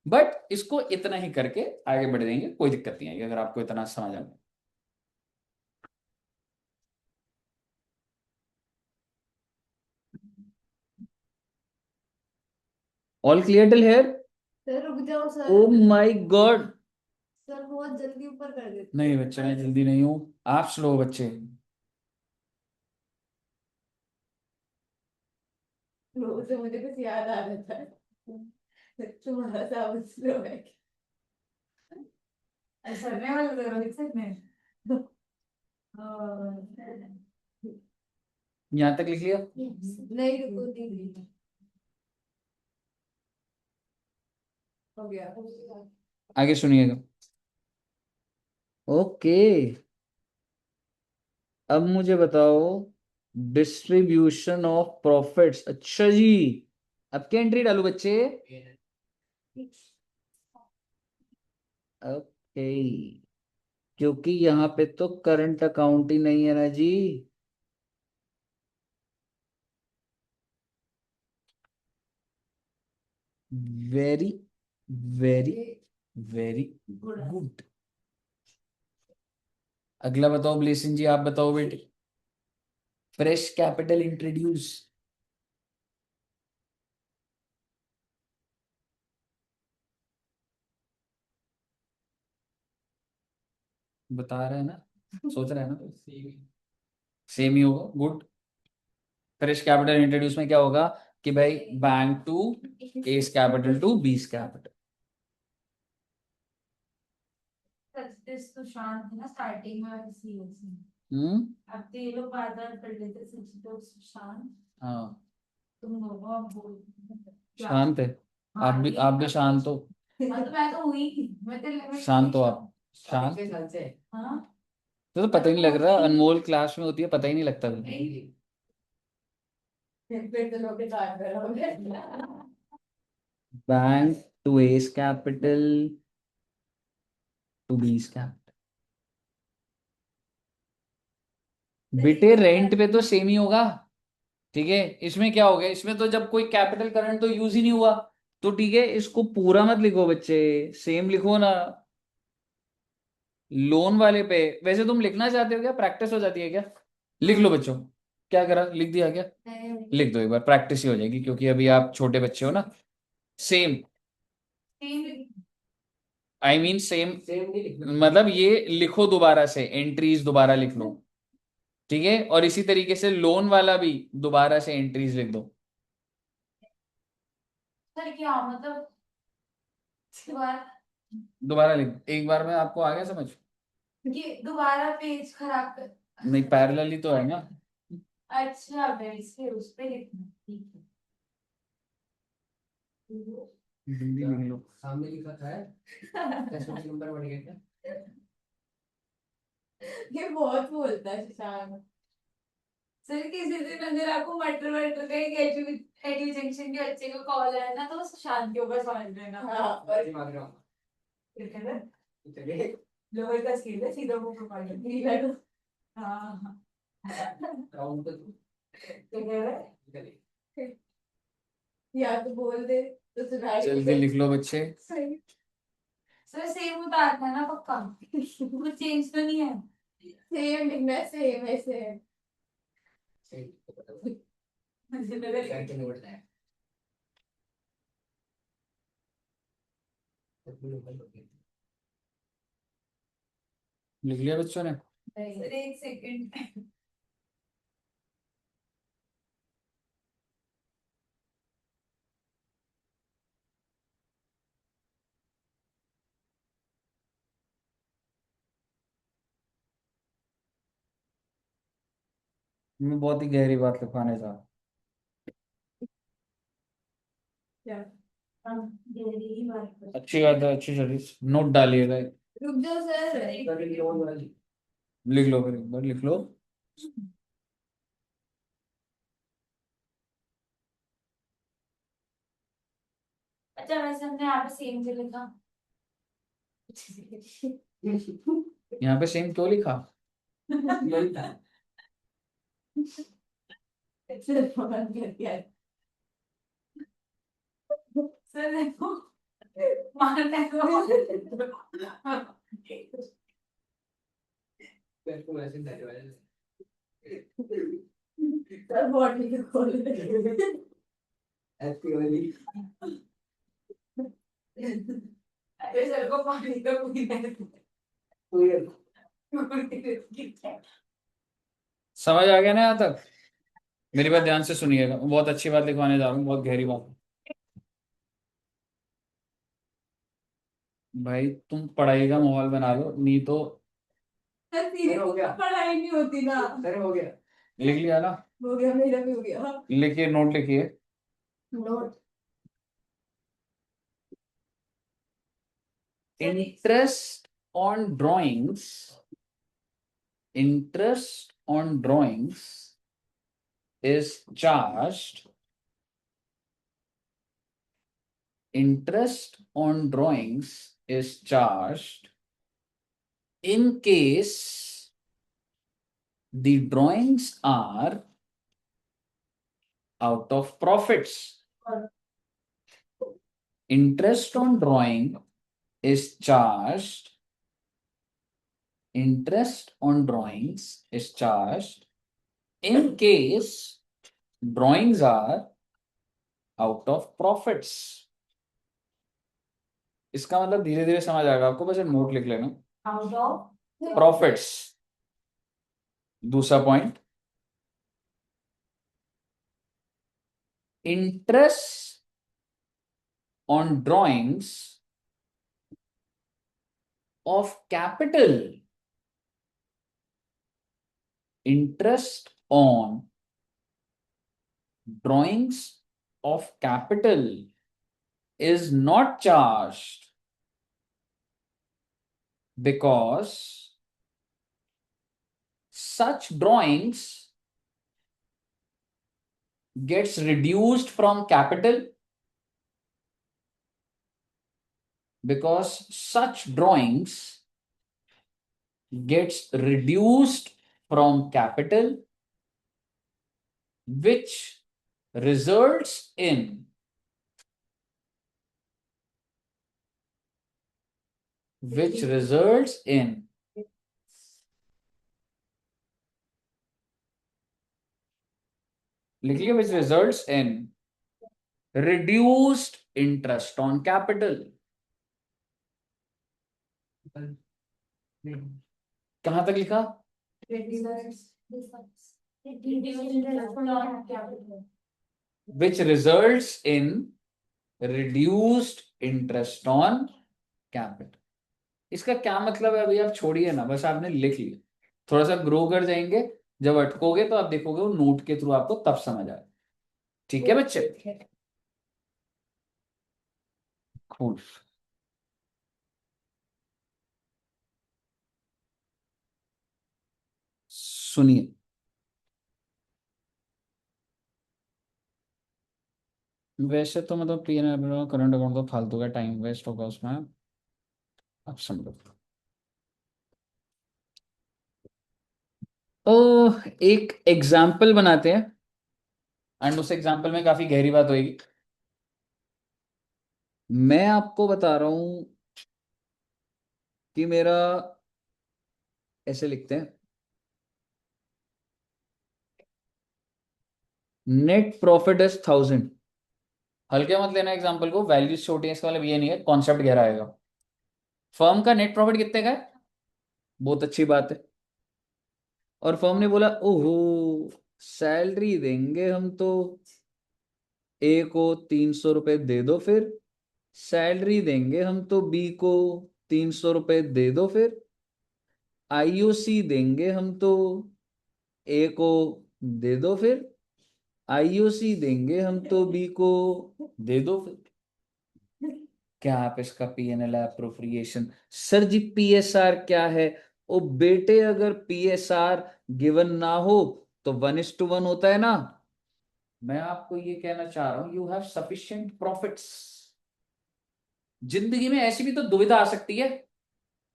बट इसको इतना ही करके आगे बढ़ जाएंगे, कोई दिक्कत नहीं आएगी अगर आपको इतना समझ आ गया। All clear till here? Sir रुक जाओ sir. Oh my God. Sir बहुत जल्दी ऊपर कर देते। नहीं बच्चे, मैं जल्दी नहीं हूं, आप स्लो बच्चे। वो से मुझे कुछ याद आ रहा था। तुम्हारा सा स्लो है। सर ने वाला तो रोहित सर ने। यहां तक लिख लिया? नहीं रुको दीदी। हो गया। आगे सुनिएगा। ओके, अब मुझे बताओ डिस्ट्रीब्यूशन ऑफ प्रॉफिट्स। अच्छा जी, अब क्या एंट्री डालू बच्चे? ओके, क्योंकि यहाँ पे तो करंट अकाउंट ही नहीं है ना जी। Very very very good. अगला बताओ ब्लेसिंग जी, आप बताओ बेटे। Fresh capital introduce. बता रहे हैं ना, सोच रहे हैं ना? सेम ही होगा, गुड। फ्रेश कैपिटल इंट्रोड्यूस में क्या होगा कि भाई bank to S capital to बीस कैपिटल। सच तो शांत है ना स्टार्टिंग में ऐसी ऐसी। अब तो ये लोग बात बात कर लेते सच तो शांत। हाँ तुम लोगों अब बोल। शांत है। आप भी शांत हो। मतलब मैं तो हुई थी मैं तो शांत हो आप? शांत हाँ तो पता ही नहीं लग रहा, अनमोल क्लास में होती है पता ही नहीं लगता तुम्हें। फिर तो लोग काट करोगे। Bank to S capital to बीस कैपिटल। बेटे रेंट पे तो सेम ही होगा। ठीक है, इसमें क्या हो गया, इसमें तो जब कोई कैपिटल करंट तो यूज ही नहीं हुआ, तो ठीक है इसको पूरा मत लिखो बच्चे, सेम लिखो ना। लोन वाले पे वैसे तुम लिखना चाहते हो क्या, प्रैक्टिस हो जाती है क्या? लिख लो बच्चों। क्या करा, लिख दिया क्या? लिख दो एक बार, प्रैक्टिस ही हो जाएगी क्योंकि अभी आप छोटे बच्चे हो ना। सेम, आई मीन सेम, मतलब ये लिखो दोबारा से, एंट्रीज दोबारा लिख लो। ठीक है, और इसी तरीके से लोन वाला भी दोबारा से एंट्रीज लिख दो। सर क्या मतलब इसके बाद दोबारा लिख दो एक बार में, आपको आ गया समझ? ये दोबारा पेज खराब कर। नहीं पैरेलल ही तो है ना। अच्छा वैसे उस पे लिखना ठीक है। हिंदी लिख लो। सामने लिखा था है कैसे नंबर बढ़ गया क्या? ये बहुत बोलता है शशांक। सर किसी दिन अगर आपको मटर वटर का एक एडू जंक्शन के बच्चे को कॉल आया ना, तो शांति होकर समझ लेना। हाँ, दिमाग रहा चलिए, चलिए लोहे का स्किल है, सीधा मुंह पे पकड़ के। हाँ, राउंड पे तो कह रहे चलिए या तो बोल दे तो सुनाई जल्दी लिख लो बच्चे। सही। सर सेम उतारना है ना पक्का, कुछ चेंज तो नहीं है। सेम लिखना है, सेम ऐसे। सही मुझे लगा करके निपटना है लिख लिया बच्चों ने? सर एक सेकंड। मैं बहुत ही गहरी बात लिखवाने जा रहा हूँ। क्या? हाँ, गहरी बात कर। अच्छी बात है, अच्छी चली। नोट डालिएगा। रुक जाओ सर। लिख लो, फिर एक बार लिख लो। अच्छा, वैसे हमने यहाँ पे सेम जो लिखा। यहाँ पे सेम क्यों लिखा? यही था सर फोन कर दिया। सर देखो, मारने को। बिल्कुल ऐसे ही था वैसे सर बॉडी को खोल दे। हैप्पी होली अरे सर को पानी तो पीना है। कोई समझ आ गया ना यहाँ तक? मेरी बात ध्यान से सुनिएगा, मैं बहुत अच्छी बात लिखवाने जा रहा हूँ, बहुत गहरी बात। भाई तुम पढ़ाई का माहौल बना लो, नहीं तो। सर सीधी हो गया। पढ़ाई नहीं होती ना। सर हो गया लिख लिया ना? हो गया, मेरा भी हो गया। लिखिए, नोट लिखिए। Note. Interest on drawings, interest on drawings is charged, interest on drawings is charged in case the drawings are out of profits. Interest on drawing is charged, interest on drawings is charged in case drawings are out of profits. इसका मतलब धीरे धीरे समझ आएगा आपको, बस note लिख लेना। आउट ऑफ प्रॉफिट्स, दूसरा point, interest on drawings of capital, interest on drawings of capital is not charged because such drawings gets reduced from capital, because such drawings gets reduced from capital, which results in लिखिए, which results in reduced interest on capital. कहां तक लिखा? Which results in reduced interest on capital. इसका क्या मतलब है? अभी आप छोड़िए ना, बस आपने लिख लिया, थोड़ा सा ग्रो कर जाएंगे, जब अटकोगे तो आप देखोगे वो नोट के थ्रू आपको तब समझ आए। ठीक है बच्चे? खूब। सुनिए, वैसे तो मतलब पी एन करंट अकाउंट तो फालतू का टाइम वेस्ट होगा उसमें। अब समझो। तो एक एग्जाम्पल बनाते हैं एंड उस एग्जाम्पल में काफी गहरी बात होगी। मैं आपको बता रहा हूं कि मेरा, ऐसे लिखते हैं, नेट प्रॉफिट इज 1000। हल्के मत लेना एग्जाम्पल को, वैल्यूज छोटी है इसका मतलब ये नहीं है कॉन्सेप्ट गहरा आएगा। फर्म का नेट प्रॉफिट कितने का है? बहुत अच्छी बात है। और फर्म ने बोला ओहो सैलरी देंगे हम तो, ए को 300 रुपए दे दो फिर, सैलरी देंगे हम तो बी को 300 रुपए दे दो फिर, आईओसी देंगे हम तो ए को दे दो फिर, आईओसी देंगे हम तो बी को दे दो फिर। क्या आप इसका पीएनएल अप्रोप्रिएशन? सर जी पीएसआर क्या है? ओ बेटे अगर पीएसआर गिवन ना हो तो 1:1 होता है ना। मैं आपको ये कहना चाह रहा हूं यू हैव सफिशिएंट प्रॉफिट्स। जिंदगी में ऐसी भी तो दुविधा आ सकती है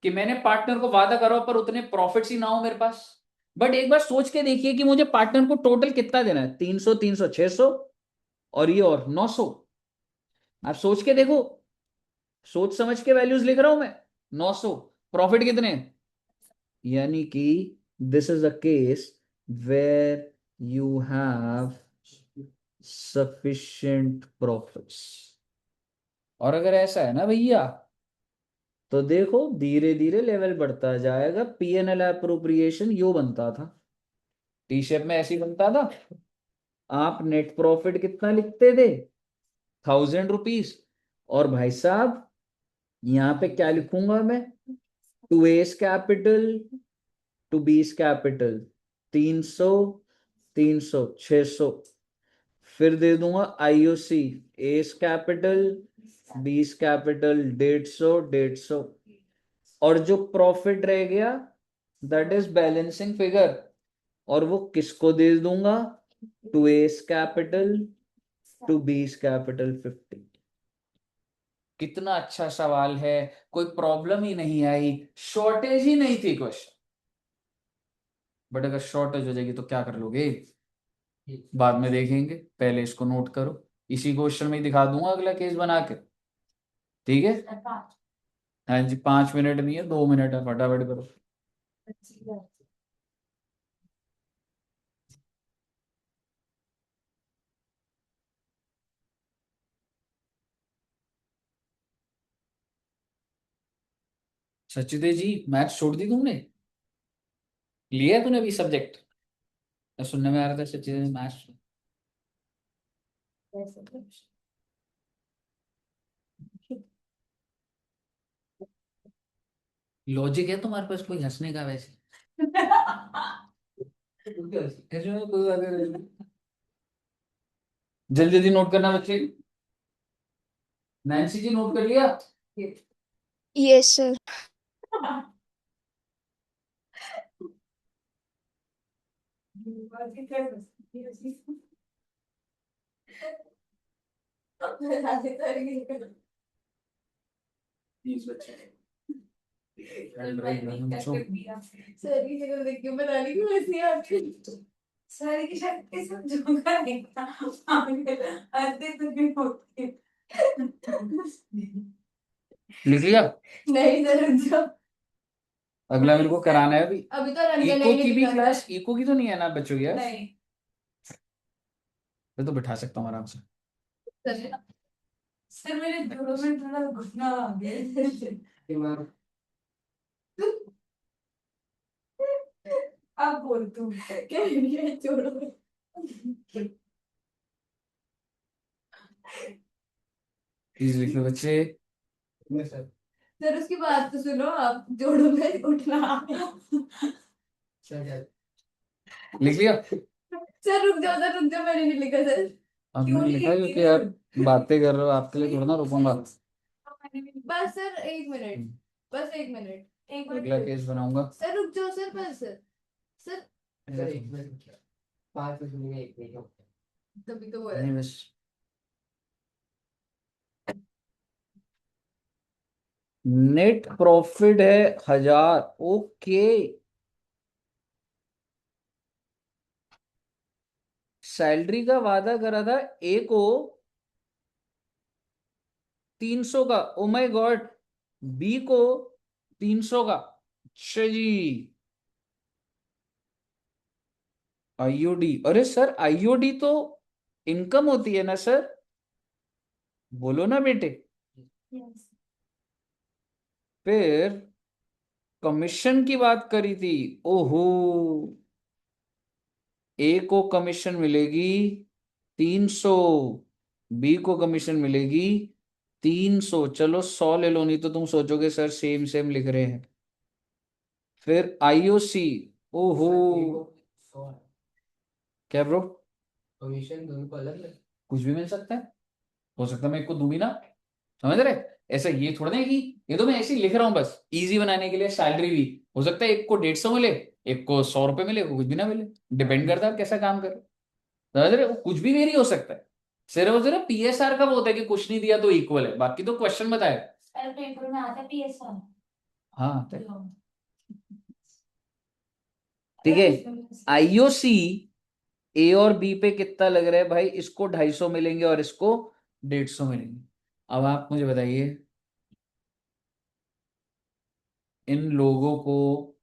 कि मैंने पार्टनर को वादा करो पर उतने प्रॉफिट्स ही ना हो मेरे पास। बट एक बार सोच के देखिए कि मुझे पार्टनर को टोटल कितना देना है, 300 300 600 और ये और 900। आप सोच के देखो, सोच समझ के वैल्यूज लिख रहा हूं मैं। 900 प्रॉफिट कितने? यानी कि this is a case where you have sufficient profits. और अगर ऐसा है ना भैया तो देखो धीरे धीरे लेवल बढ़ता जाएगा। पीएनएल अप्रोप्रिएशन यो बनता था, टी शेप में ऐसे ही बनता था। आप नेट प्रॉफिट कितना लिखते थे? 1000 रुपीज। और भाई साहब यहां पे क्या लिखूंगा मैं? टू एस कैपिटल टू बीस कैपिटल 300 300 600। फिर दे दूंगा IOC, A's capital B's capital 150 150। और जो प्रॉफिट रह गया दैट इज बैलेंसिंग फिगर, और वो किसको दे दूंगा? टू एस कैपिटल टू बीस कैपिटल 50। कितना अच्छा सवाल है, कोई प्रॉब्लम ही नहीं आई, शॉर्टेज ही नहीं थी क्वेश्चन। बट अगर शॉर्टेज हो जाएगी तो क्या कर लोगे? बाद में देखेंगे, पहले इसको नोट करो। इसी क्वेश्चन में ही दिखा दूंगा अगला केस बना के। ठीक है? हाँ जी, 5 मिनट नहीं है, 2 मिनट है, फटाफट करो। सचिदे जी मैथ्स छोड़ दी तुमने? लिया तूने अभी सब्जेक्ट? सुनने में आ रहा था सचिदे ने मैथ्स। लॉजिक है तुम्हारे पास कोई हंसने का वैसे? ऐसे में कोई बात नहीं। जल्दी जल्दी नोट करना बच्चे। नैन्सी जी नोट कर लिया? Yes, sir. प्लीज बच्चे। सर की शक्ल देख के बता रही हूँ वैसी आपकी। सारी की शक्ति समझूंगा नहीं था। आते तो भी होते। लिख लिया? नहीं सर रुक जाओ। अगला मेरे को कराना है अभी। अभी तो रंजन इको नहीं की भी लिखा था। क्लास, इको की तो नहीं है ना बच्चों की यार? नहीं मैं तो बिठा सकता हूँ आराम से। सर सर मेरे जोड़ों में थोड़ा घुटना आ गया। अब बोल तू। क्या ये छोड़ो। प्लीज लिख लो बच्चे। सर उसकी बात तो सुनो, आप जोड़ो में उठना आ गया। लिख लिया? सर रुक जाओ मैंने नहीं लिखा सर। अब क्यों मैंने नहीं लिखा है लिखती क्योंकि है? यार बातें कर रहे हो, आपके लिए थोड़ा ना रुकूंगा। बस सर 1 मिनट, बस 1 मिनट। एक अगला मिनट केस बनाऊंगा। सर रुक जाओ सर, बस सर सर एक मिनट 5 मिनट में एक मिनट तभी तो बोला। नहीं बस नेट प्रॉफिट है 1000। ओके, सैलरी का वादा करा था ए को 300 का। ओ माय गॉड, बी को 300 का। अच्छा जी, आईओडी। अरे सर, आईओडी तो इनकम होती है ना सर? बोलो ना बेटे। Yes. फिर कमीशन की बात करी थी। ओहो, ए को कमीशन मिलेगी 300, बी को कमीशन मिलेगी 300। चलो 100 ले लो, नहीं तो तुम सोचोगे सर सेम सेम लिख रहे हैं। फिर आईओसी। ओहो, क्या ब्रो? कमीशन दोनों को अलग है। कुछ भी मिल सकता है, हो सकता है मैं एक को दूं भी ना। समझ रहे? ऐसा ये थोड़ा ना है कि ये तो मैं ऐसे ही लिख रहा हूँ बस इजी बनाने के लिए। सैलरी भी हो सकता है एक को 150 मिले, एक को 100 रुपए मिले, एक को कुछ भी ना मिले। डिपेंड करता है आप कैसा काम कर रहे हो। समझ रहे हो? वो कुछ भी वेरी हो सकता है। सिर्फ और सिर्फ पीएसआर कब होता है कि कुछ नहीं दिया तो इक्वल है, बाकी तो क्वेश्चन बताए। अरे पेपर में आता है PSR। हाँ आता है। ठीक है, आईओसी ए और बी पे कितना लग रहा है भाई? इसको 250 मिलेंगे और इसको 150 मिलेंगे। अब आप मुझे बताइए, इन लोगों को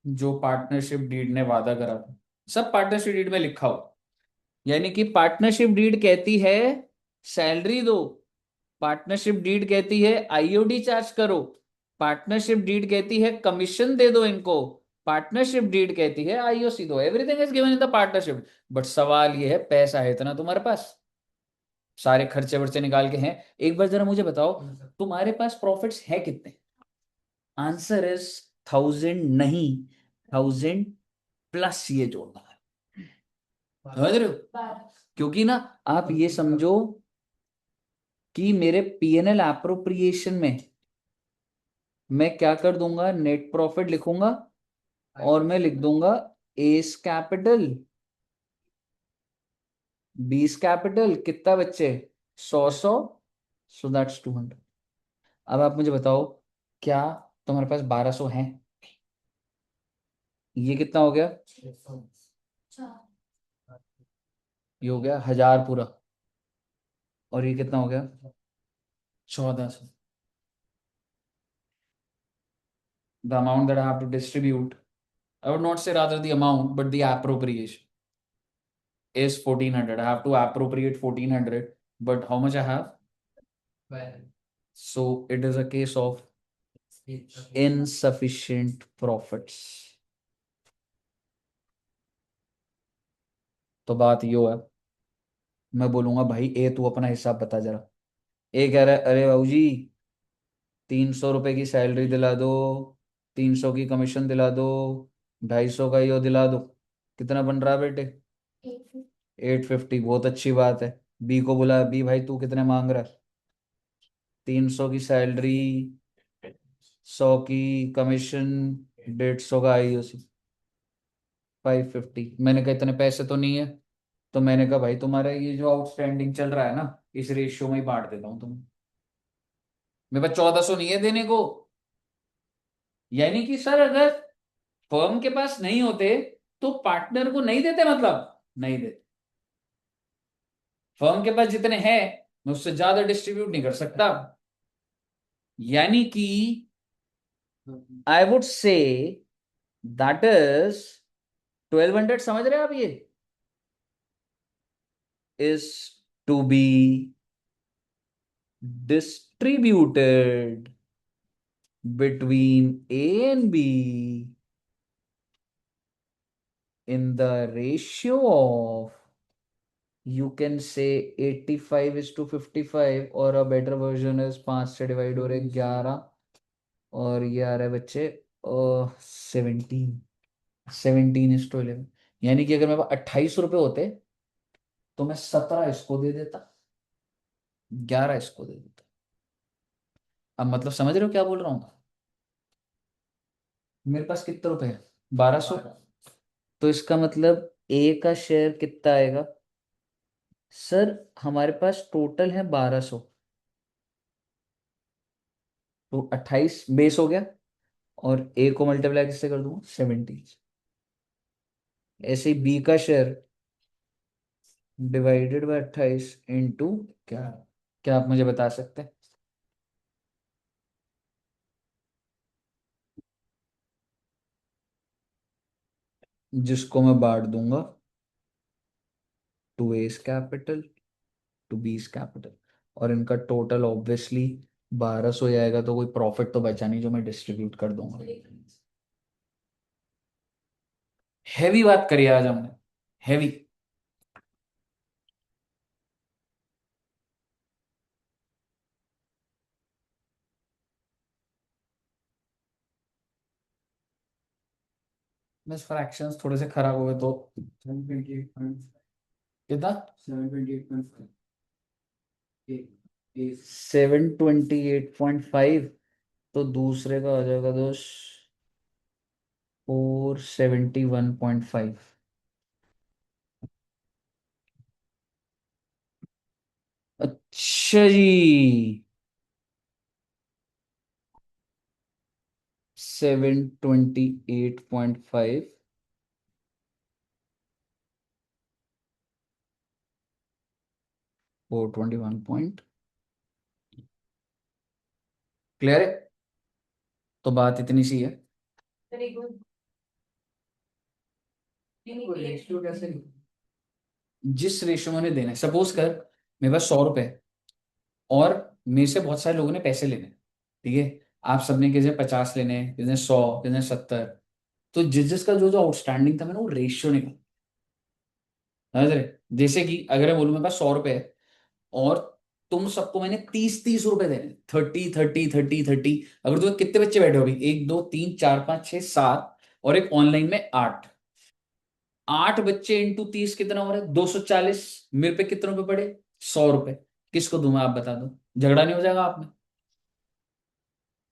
जो पार्टनरशिप डीड ने वादा करा था, सब पार्टनरशिप डीड में लिखा हो। यानी कि पार्टनरशिप डीड कहती है सैलरी दो, पार्टनरशिप डीड कहती है आईओडी चार्ज करो, पार्टनरशिप डीड कहती है कमीशन दे दो इनको, पार्टनरशिप डीड कहती है आईओसी दो। Everything is given in the partnership. But सवाल ये है, पैसा है इतना तुम्हारे पास? सारे खर्चे वर्चे निकाल के हैं। एक बार जरा मुझे बताओ, तुम्हारे पास प्रॉफिट्स है कितने? आंसर इज 1000 नहीं, 1000 प्लस ये जोड़ना है। समझ रहे हो? 12। क्योंकि ना आप ये समझो कि मेरे पीएनएल एप्रोप्रिएशन में मैं क्या कर दूंगा, नेट प्रॉफिट लिखूंगा और मैं लिख दूंगा एस कैपिटल, बीस कैपिटल, कितना बच्चे? 100 100, सो दैट्स 200। अब आप मुझे बताओ, क्या तुम्हारे पास 1200 है? ये कितना हो गया? 4। ये हो गया 1000 पूरा। और ये कितना हो गया? 1400। The amount that I have to distribute, I would not say rather the amount but the appropriation is 1400. I have to appropriate 1400, but how much I have? So it is a case of insufficient profits. तो बात यो है, मैं बोलूंगा भाई ए तू अपना हिसाब बता जरा। ए कह रहा है अरे बाबू जी 300 रुपए की सैलरी दिला दो, 300 की कमीशन दिला दो, 250 का यो दिला दो। कितना बन रहा है बेटे? 850। बहुत अच्छी बात है। बी को बोला, बी भाई तू कितने मांग रहा है? 300 की सैलरी, 100 की कमीशन, 150 का आई उसी 550। मैंने कहा इतने पैसे तो नहीं है। तो मैंने कहा भाई तुम्हारा ये जो आउटस्टैंडिंग चल रहा है ना, इस रेशियो में ही बांट देता हूँ तुम्हें। मेरे पास 1400 नहीं है देने को। यानी कि सर अगर फर्म के पास नहीं होते तो पार्टनर को नहीं देते, मतलब नहीं देते। फर्म के पास जितने हैं मैं उससे ज्यादा डिस्ट्रीब्यूट नहीं कर सकता। यानी कि I would say that is 1200। समझ रहे हैं आप? ये is to be distributed between A and B in the ratio of, you can say 85:55, और a better version is 5 से डिवाइड हो रहे 11, और ये आ रहा है बच्चे 17:11। यानी कि अगर मेरे पास 28 रुपए होते तो मैं 17 इसको दे देता, 11 इसको दे देता। अब मतलब समझ रहे हो क्या बोल रहा हूँ? मेरे पास कितने रुपए है? 1200। तो इसका मतलब ए का शेयर कितना आएगा? सर हमारे पास टोटल है 1200, तो 28 बेस हो गया, और ए को मल्टीप्लाई किससे कर दूंगा, 17। ऐसे ही बी का शेयर डिवाइडेड बाय 28 इंटू क्या, क्या आप मुझे बता सकते हैं? जिसको मैं बांट दूंगा टू एस कैपिटल टू बीस कैपिटल, और इनका टोटल ऑब्वियसली 1200 जाएगा, तो कोई प्रॉफिट तो बचा नहीं जो मैं डिस्ट्रीब्यूट कर दूंगा। हैवी बात करी आज हमने, हैवी। बस फ्रैक्शंस थोड़े से खराब हो गए तो। 728.5, तो दूसरे का हो जाएगा दोस्त 471.5। अच्छा जी, 728.5, 421 पॉइंट। क्लियर है? तो बात इतनी सी है। Very good. रेशियो कैसे निकालें? जिस रेशियो में उन्हें देना है, सपोज कर मेरे पास 100 रुपए है, और मेरे से बहुत सारे लोगों ने पैसे लेने हैं, ठीक है? आप सबने किसी ने 50 लेने हैं, किसी ने 100, किसी ने 70। तो जिस जिसका जो जो आउटस्टैंडिंग था, मैंने वो रेशियो निकाला। समझ रहे? जैसे कि अगर मैं बोलूँ मेरे पास 100 रुपए है, और तुम सबको मैंने 30-30 रुपए देने, 30-30-30-30। अगर तुम्हें कितने बच्चे बैठे हो अभी, 1 2 3 4 5 6 7, और एक ऑनलाइन में 8, 8 बच्चे इंटू 30 कितना हो रहा है, 240। मेरे पे कितने रुपए पड़े, 100 रुपए। किसको दूं मैं, आप बता दो, झगड़ा नहीं हो जाएगा आप में?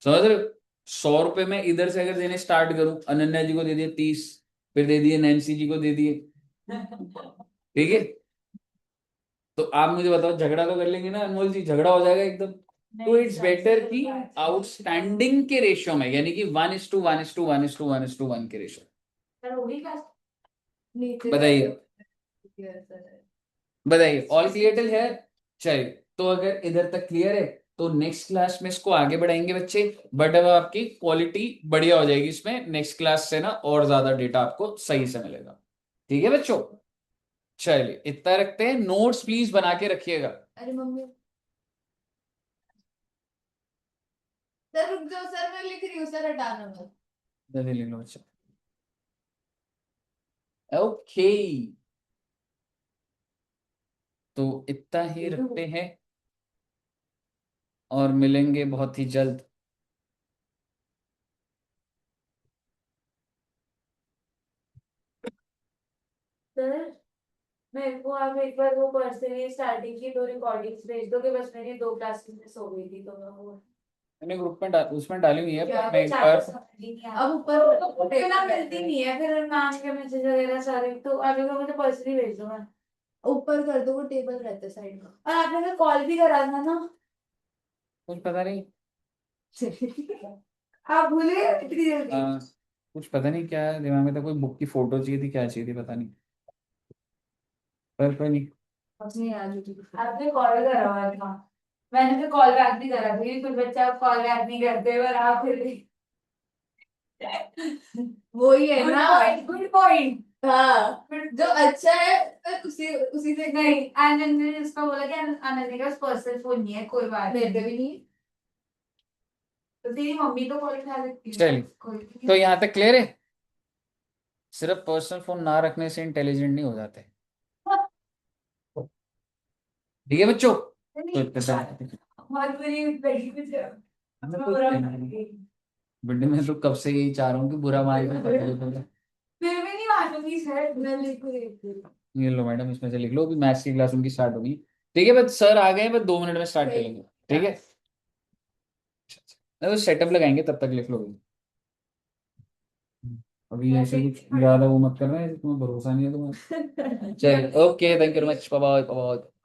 समझ रहे हो? 100 रुपए में इधर से अगर देने स्टार्ट करूं, अनन्या जी को दे दिए 30, फिर दे दिए नैन्सी जी को दे दिए, ठीक है? तो आप मुझे बताओ, झगड़ा तो कर लेंगे ना अनमोल जी, झगड़ा हो जाएगा एकदम। तो इट्स बेटर कि आउटस्टैंडिंग के रेशियो में, यानी कि 1:1:1:1:1 के रेशियो। सर वो भी क्लास बताइए, बताइए, ऑल क्लियर टिल है? चलिए, तो अगर इधर तक क्लियर है, तो नेक्स्ट क्लास में इसको आगे बढ़ाएंगे बच्चे। बट अब आपकी क्वालिटी बढ़िया हो जाएगी इसमें, नेक्स्ट क्लास से ना और ज्यादा डेटा आपको सही से मिलेगा। ठीक है बच्चों? चलिए, इतना रखते हैं। नोट्स प्लीज बना के रखिएगा। अरे मम्मी, सर रुक जाओ सर, मैं लिख रही हूँ सर, हटाना मत। जल्दी लिख लो बच्चों। ओके, तो इतना ही रखते हैं, और मिलेंगे बहुत ही जल्द। सर मेरे को आप एक बार वो पर्सनली स्टार्टिंग की 2 रिकॉर्डिंग्स भेज दो कि बस मेरी 2 क्लासेस मिस हो गई थी, तो मैं वो मैंने ग्रुप में उसमें डाली हुई है, क्या पर मैं एक चाहता बार। समझ ही नहीं अब आता। ऊपर इतना मिलती नहीं है फिर मैम के मैसेज वगैरह सारे, तो आप एक बार मुझे पर्सनली भेज दो मैं। ऊपर कर दो, वो टेबल रहता है साइड में। और आपने फिर कॉल भी करा था ना। कुछ पता नहीं। आप भूले गए इतनी जल्दी। हाँ, कुछ पता नहीं क्या दिमाग में था, कोई बुक की फोटो चाहिए थी, क्या चाहिए थी पता नहीं, पर कोई नहीं। नहीं यार, आपने कॉल करा हुआ था। मैंने फिर कॉल बैक भी करा, फिर कुछ बच्चे आप कॉल बैक नहीं करते, पर आप फिर भी। वही है ना। Good point. हाँ, जो अच्छा है तो उसी उसी से नहीं, आनंद ने उसका बोला कि आनंद का पर्सनल फोन नहीं है, कोई बात मेरे नहीं। पे भी नहीं है। तो तेरी मम्मी तो कॉल उठा सकती है, चलिए, कोई नहीं तो है। यहाँ तक क्लियर है? सिर्फ पर्सनल फोन ना रखने से इंटेलिजेंट नहीं हो जाते। ठीक है बच्चों? तो इतना बहुत बुरी लगी मुझे। हमें मैं कोई बुरा कहना मान नहीं। गई। बड्डे में तो कब से यही चाह रहा हूँ कि बुरा मान के पता चले। फिर भी नहीं मानूंगी सर। मैं लिख रही थी। ये लो मैडम, इसमें से लिख लो, अभी मैथ्स की क्लास उनकी स्टार्ट होगी। ठीक है, बस सर आ गए, बस 2 मिनट में स्टार्ट करेंगे। ठीक है, सेटअप लगाएंगे, तब तक लिख लो। अभी ऐसे कुछ ज्यादा वो मत करना है, तुम्हें भरोसा नहीं है तुम्हें। चलिए, okay, thank you very much, bye bye.